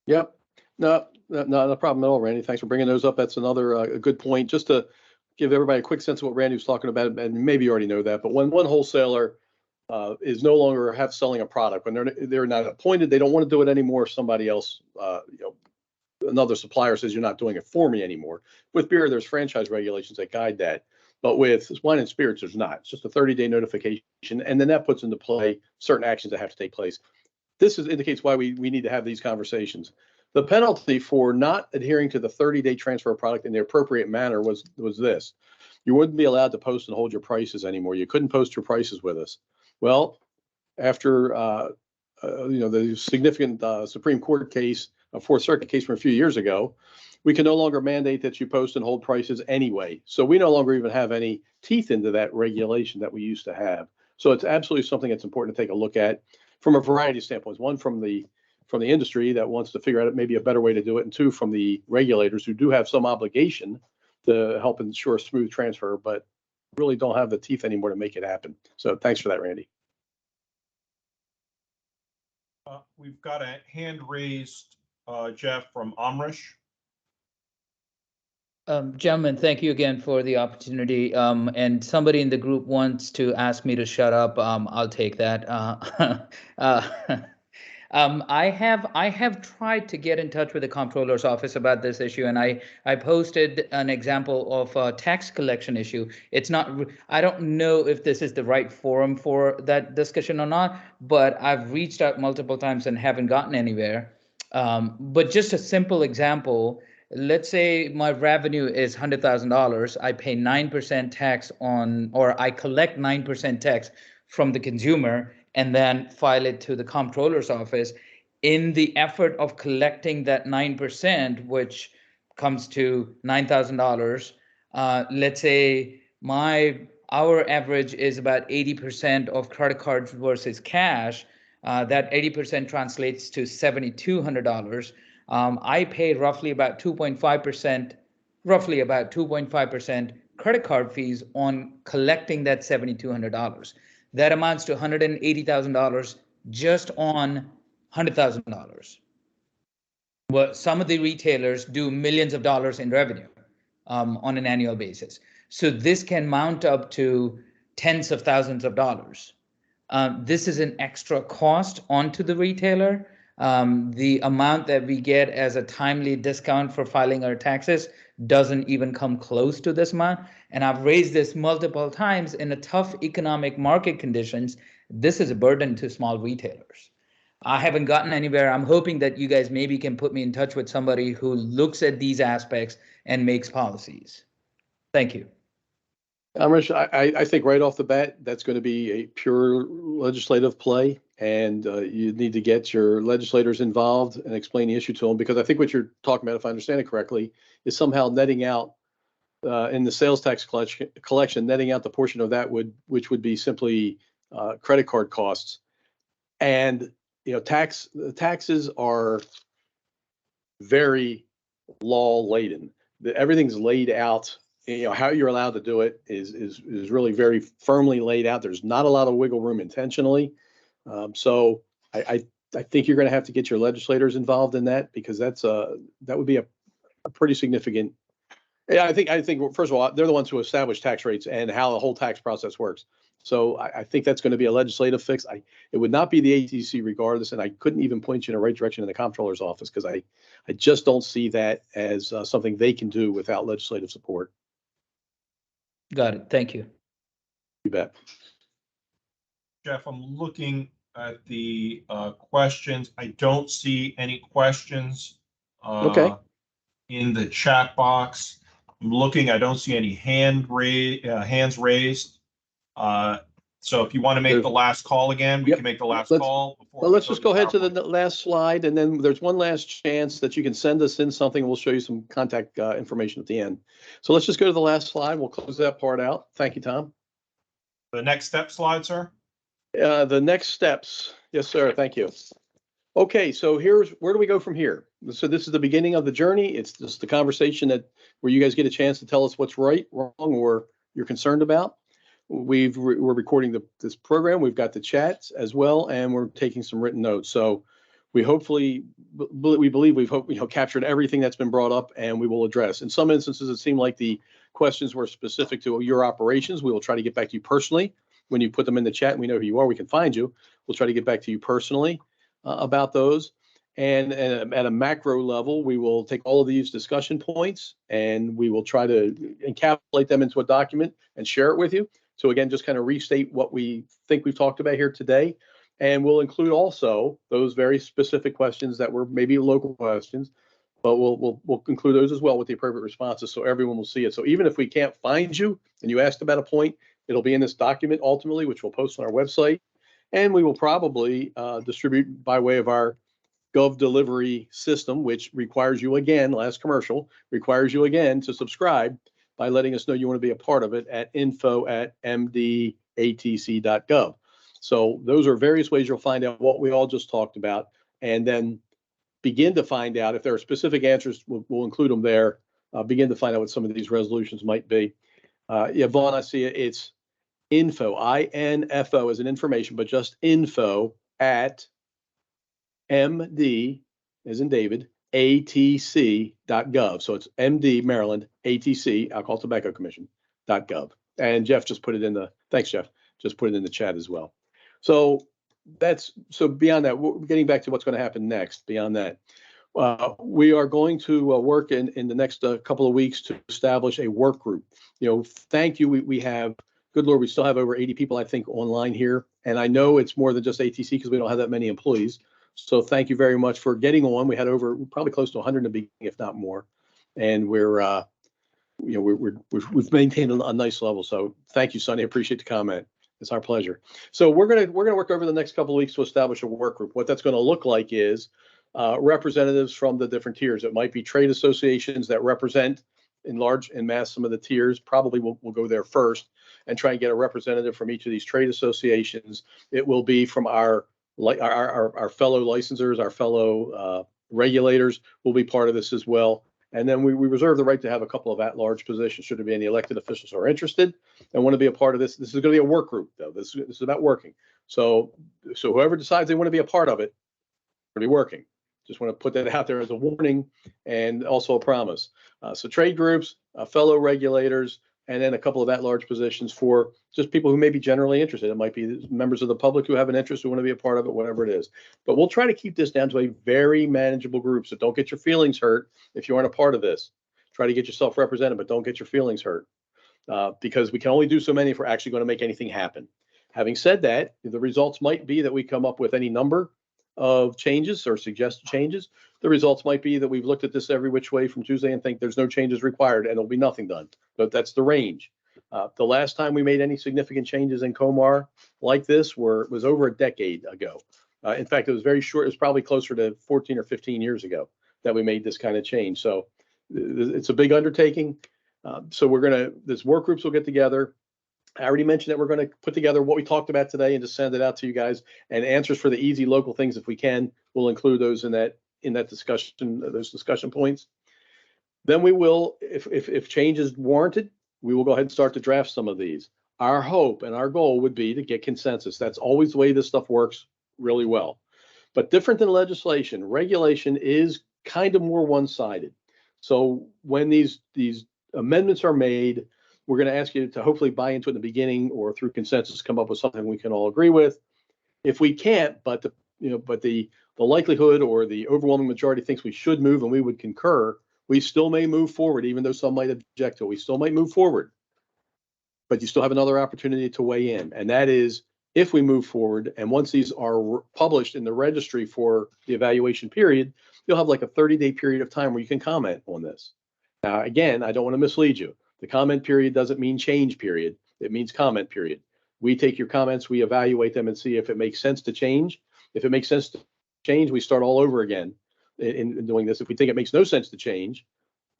Yep. No problem at all, Randy. Thanks for bringing those up. That's another a good point. Just to give everybody a quick sense of what Randy was talking about, and maybe you already know that, but when one wholesaler is no longer selling a product, when they're not appointed, they don't want to do it anymore. Somebody else, you know, another supplier says, you're not doing it for me anymore. With beer, there's franchise regulations that guide that. But with wine and spirits, there's not. It's just a 30-day notification. And then that puts into play certain actions that have to take place. This indicates why we need to have these conversations. The penalty for not adhering to the 30-day transfer of product in the appropriate manner was this. You wouldn't be allowed to post and hold your prices anymore. You couldn't post your prices with us. Well, after you know, the significant Supreme Court case, a Fourth Circuit case from a few years ago, we can no longer mandate that you post and hold prices anyway. So we no longer even have any teeth into that regulation that we used to have. So it's absolutely something that's important to take a look at from a variety of standpoints. One, from the industry that wants to figure out maybe a better way to do it, and two, from the regulators who do have some obligation to help ensure smooth transfer, but really don't have the teeth anymore to make it happen. So thanks for that, Randy. We've got a hand raised, Jeff, from Amrish. Gentlemen, thank you again for the opportunity. And somebody in the group wants to ask me to shut up. I'll take that. I have tried to get in touch with the comptroller's office about this issue, and I posted an example of a tax collection issue. It's not, I don't know if this is the right forum for that discussion or not, but I've reached out multiple times and haven't gotten anywhere. But just a simple example, let's say my revenue is $100,000. I pay 9% tax on, or I collect 9% tax from the consumer and then file it to the comptroller's office. In the effort of collecting that 9%, which comes to $9,000, let's say our average is about 80% of credit cards versus cash. That 80% translates to $7,200. I pay roughly about 2.5% credit card fees on collecting that $7,200. That amounts to $180,000 just on $100,000. Well, some of the retailers do millions of dollars in revenue on an annual basis. So this can mount up to tens of thousands of dollars. This is an extra cost onto the retailer. The amount that we get as a timely discount for filing our taxes doesn't even come close to this amount. And I've raised this multiple times. In a tough economic market conditions, this is a burden to small retailers. I haven't gotten anywhere. I'm hoping that you guys maybe can put me in touch with somebody who looks at these aspects and makes policies. Thank you. Amrish, I think right off the bat, that's going to be a pure legislative play, and you need to get your legislators involved and explain the issue to them, because I think what you're talking about, if I understand it correctly, is somehow netting out in the sales tax collection, netting out the portion of that which would be simply credit card costs. And taxes are very law laden. Everything's laid out. How you're allowed to do it is really very firmly laid out. There's not a lot of wiggle room intentionally. So I think you're going to have to get your legislators involved in that, because that would be a pretty significant. Yeah, I think first of all, they're the ones who establish tax rates and how the whole tax process works. So I think that's going to be a legislative fix. It would not be the ATC regardless, and I couldn't even point you in the right direction in the comptroller's office, because I just don't see that as something they can do without legislative support. Got it. Thank you. You bet. Jeff, I'm looking at the questions. I don't see any questions okay. in the chat box. I'm looking. I don't see any hands raised. So if you want to make the last call again, we can make the last call. Well, let's just go ahead to the last slide, and then there's one last chance that you can send us in something. We'll show you some contact information at the end. So let's just go to the last slide. We'll close that part out. Thank you, Tom. The next step slide, sir. The next steps. Yes, sir. Thank you. Okay, so where do we go from here? So this is the beginning of the journey. It's just the conversation where you guys get a chance to tell us what's right, wrong, or you're concerned about. We're recording this program. We've got the chats as well, and we're taking some written notes. So we believe we've captured everything that's been brought up, and we will address. In some instances, it seemed like the questions were specific to your operations. We will try to get back to you personally when you put them in the chat, and we know who you are. We can find you. We'll try to get back to you personally about those. And at a macro level, we will take all of these discussion points, and we will try to encapsulate them into a document and share it with you. So again, just kind of restate what we think we've talked about here today. And we'll include also those very specific questions that were maybe local questions, but we'll include those as well with the appropriate responses, so everyone will see it. So even if we can't find you and you asked about a point, it'll be in this document ultimately, which we'll post on our website. And we will probably distribute by way of our Gov delivery system, which requires you again, last commercial, requires you again to subscribe by letting us know you want to be a part of it at info@mdatc.gov. So those are various ways you'll find out what we all just talked about, and then begin to find out if there are specific answers. We'll include them there. Begin to find out what some of these resolutions might be. Yeah, Vaughn, I see it. It's info, INFO as an information, but just info at MD, as in David, ATC.gov. So it's MD Maryland ATC, Alcohol Tobacco Commission.gov. And Jeff just put it in thanks, Jeff, just put it in the chat as well. So so beyond that, we're getting back to what's going to happen next. Beyond that, we are going to work in the next couple of weeks to establish a work group. Thank you. We have, good Lord, we still have over 80 people, I think, online here. And I know it's more than just ATC because we don't have that many employees. So thank you very much for getting on. We had probably close to 100 in the beginning, if not more. And we've maintained a nice level. So thank you, Sonny. I appreciate the comment. It's our pleasure. So we're gonna work over the next couple of weeks to establish a work group. What that's going to look like is representatives from the different tiers. It might be trade associations that represent in mass some of the tiers. Probably we'll go there first and try and get a representative from each of these trade associations. It will be from our fellow licensors, our fellow regulators will be part of this as well. And then we reserve the right to have a couple of at-large positions should there be any elected officials who are interested and want to be a part of this. This is going to be a work group, though. This is about working. So whoever decides they want to be a part of it, we're going to be working. Just want to put that out there as a warning and also a promise. So trade groups, fellow regulators, and then a couple of at-large positions for just people who may be generally interested. It might be members of the public who have an interest, who want to be a part of it, whatever it is. But we'll try to keep this down to a very manageable group. So don't get your feelings hurt if you aren't a part of this. Try to get yourself represented, but don't get your feelings hurt because we can only do so many if we're actually going to make anything happen. Having said that, the results might be that we come up with any number of changes or suggested changes. The results might be that we've looked at this every which way from Tuesday and think there's no changes required and there'll be nothing done. But that's the range. The last time we made any significant changes in Comar like this was over a decade ago. In fact, it was very short. It was probably closer to 14 or 15 years ago that we made this kind of change. So it's a big undertaking. So this work groups will get together. I already mentioned that we're going to put together what we talked about today and just send it out to you guys, and answers for the easy local things, if we can, we'll include those in that discussion, those discussion points. Then we will, if change is warranted, we will go ahead and start to draft some of these. Our hope and our goal would be to get consensus. That's always the way this stuff works really well. But different than legislation, regulation is kind of more one-sided. So when these amendments are made, we're going to ask you to hopefully buy into it in the beginning or through consensus, come up with something we can all agree with. If we can't, but the likelihood or the overwhelming majority thinks we should move and we would concur, we still may move forward, even though some might object to it. We still might move forward, but you still have another opportunity to weigh in. And that is if we move forward, and once these are published in the registry for the evaluation period, you'll have like a 30-day period of time where you can comment on this. Now, again, I don't want to mislead you. The comment period doesn't mean change period. It means comment period. We take your comments, we evaluate them and see if it makes sense to change. If it makes sense to change, we start all over again in doing this. If we think it makes no sense to change,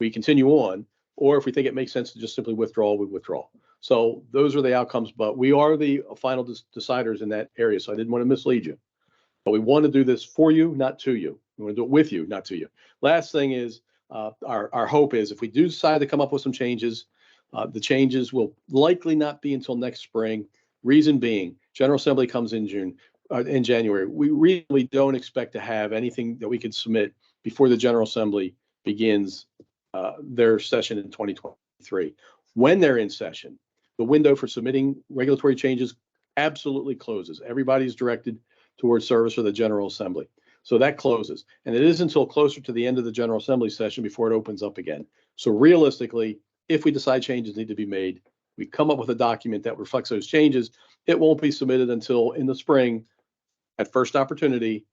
we continue on. Or if we think it makes sense to just simply withdraw, we withdraw. So those are the outcomes, but we are the final deciders in that area. So I didn't want to mislead you. But we want to do this for you, not to you. We want to do it with you, not to you. Last thing is, our hope is if we do decide to come up with some changes, the changes will likely not be until next spring. Reason being, General Assembly comes in January. We really don't expect to have anything that we could submit before the General Assembly begins their session in 2023. When they're in session, the window for submitting regulatory changes absolutely closes. Everybody's directed towards service for the General Assembly. So that closes. And it isn't until closer to the end of the General Assembly session before it opens up again. So realistically, if we decide changes need to be made, we come up with a document that reflects those changes. It won't be submitted until in the spring at first opportunity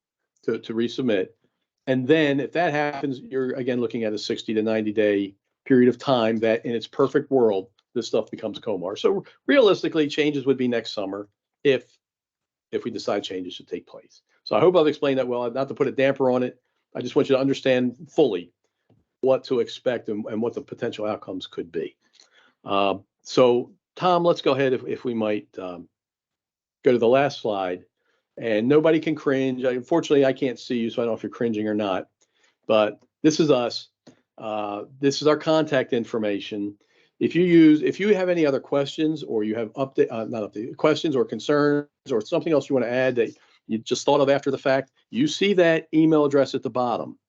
to resubmit. And then if that happens, you're again looking at a 60 to 90 day period of time that in its perfect world, this stuff becomes Comar. So realistically, changes would be next summer if we decide changes should take place. So I hope I've explained that well, not to put a damper on it. I just want you to understand fully what to expect and what the potential outcomes could be. So Tom, let's go ahead if we might go to the last slide. And nobody can cringe. Unfortunately, I can't see you, so I don't know if you're cringing or not. But this is us. This is our contact information. If you have any other questions or you have questions or concerns or something else you want to add that you just thought of after the fact, you see that email address at the bottom,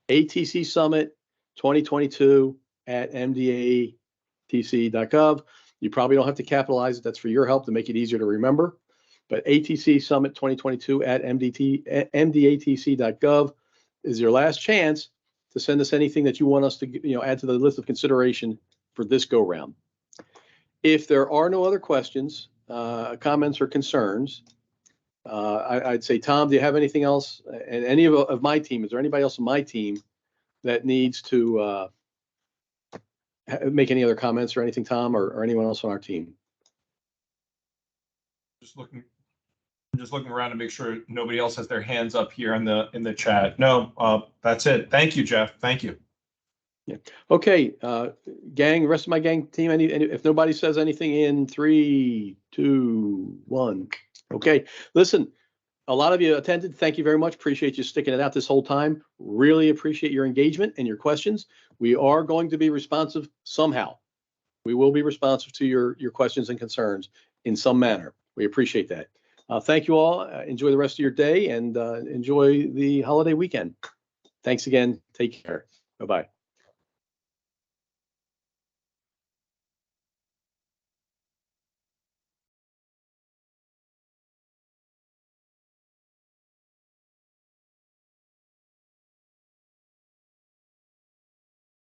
ATC Summit 2022 @mdatc.gov. You probably don't have to capitalize it. That's for your help to make it easier to remember. But ATC Summit 2022 at mdatc.gov is your last chance to send us anything that you want us to, add to the list of consideration for this go round. If there are no other questions, comments, or concerns, I'd say, Tom, do you have anything else? And any of my team, is there anybody else on my team that needs to make any other comments or anything, Tom, or anyone else on our team? Just looking around to make sure nobody else has their hands up here in the chat. No, that's it. Thank you, Jeff. Thank you. Yeah. Okay, gang, rest of my gang team, if nobody says anything in 3, 2, 1. Okay, listen, a lot of you attended. Thank you very much. Appreciate you sticking it out this whole time. Really appreciate your engagement and your questions. We are going to be responsive somehow. We will be responsive to your questions and concerns in some manner. We appreciate that. Thank you all. Enjoy the rest of your day and enjoy the holiday weekend. Thanks again. Take care. Bye-bye.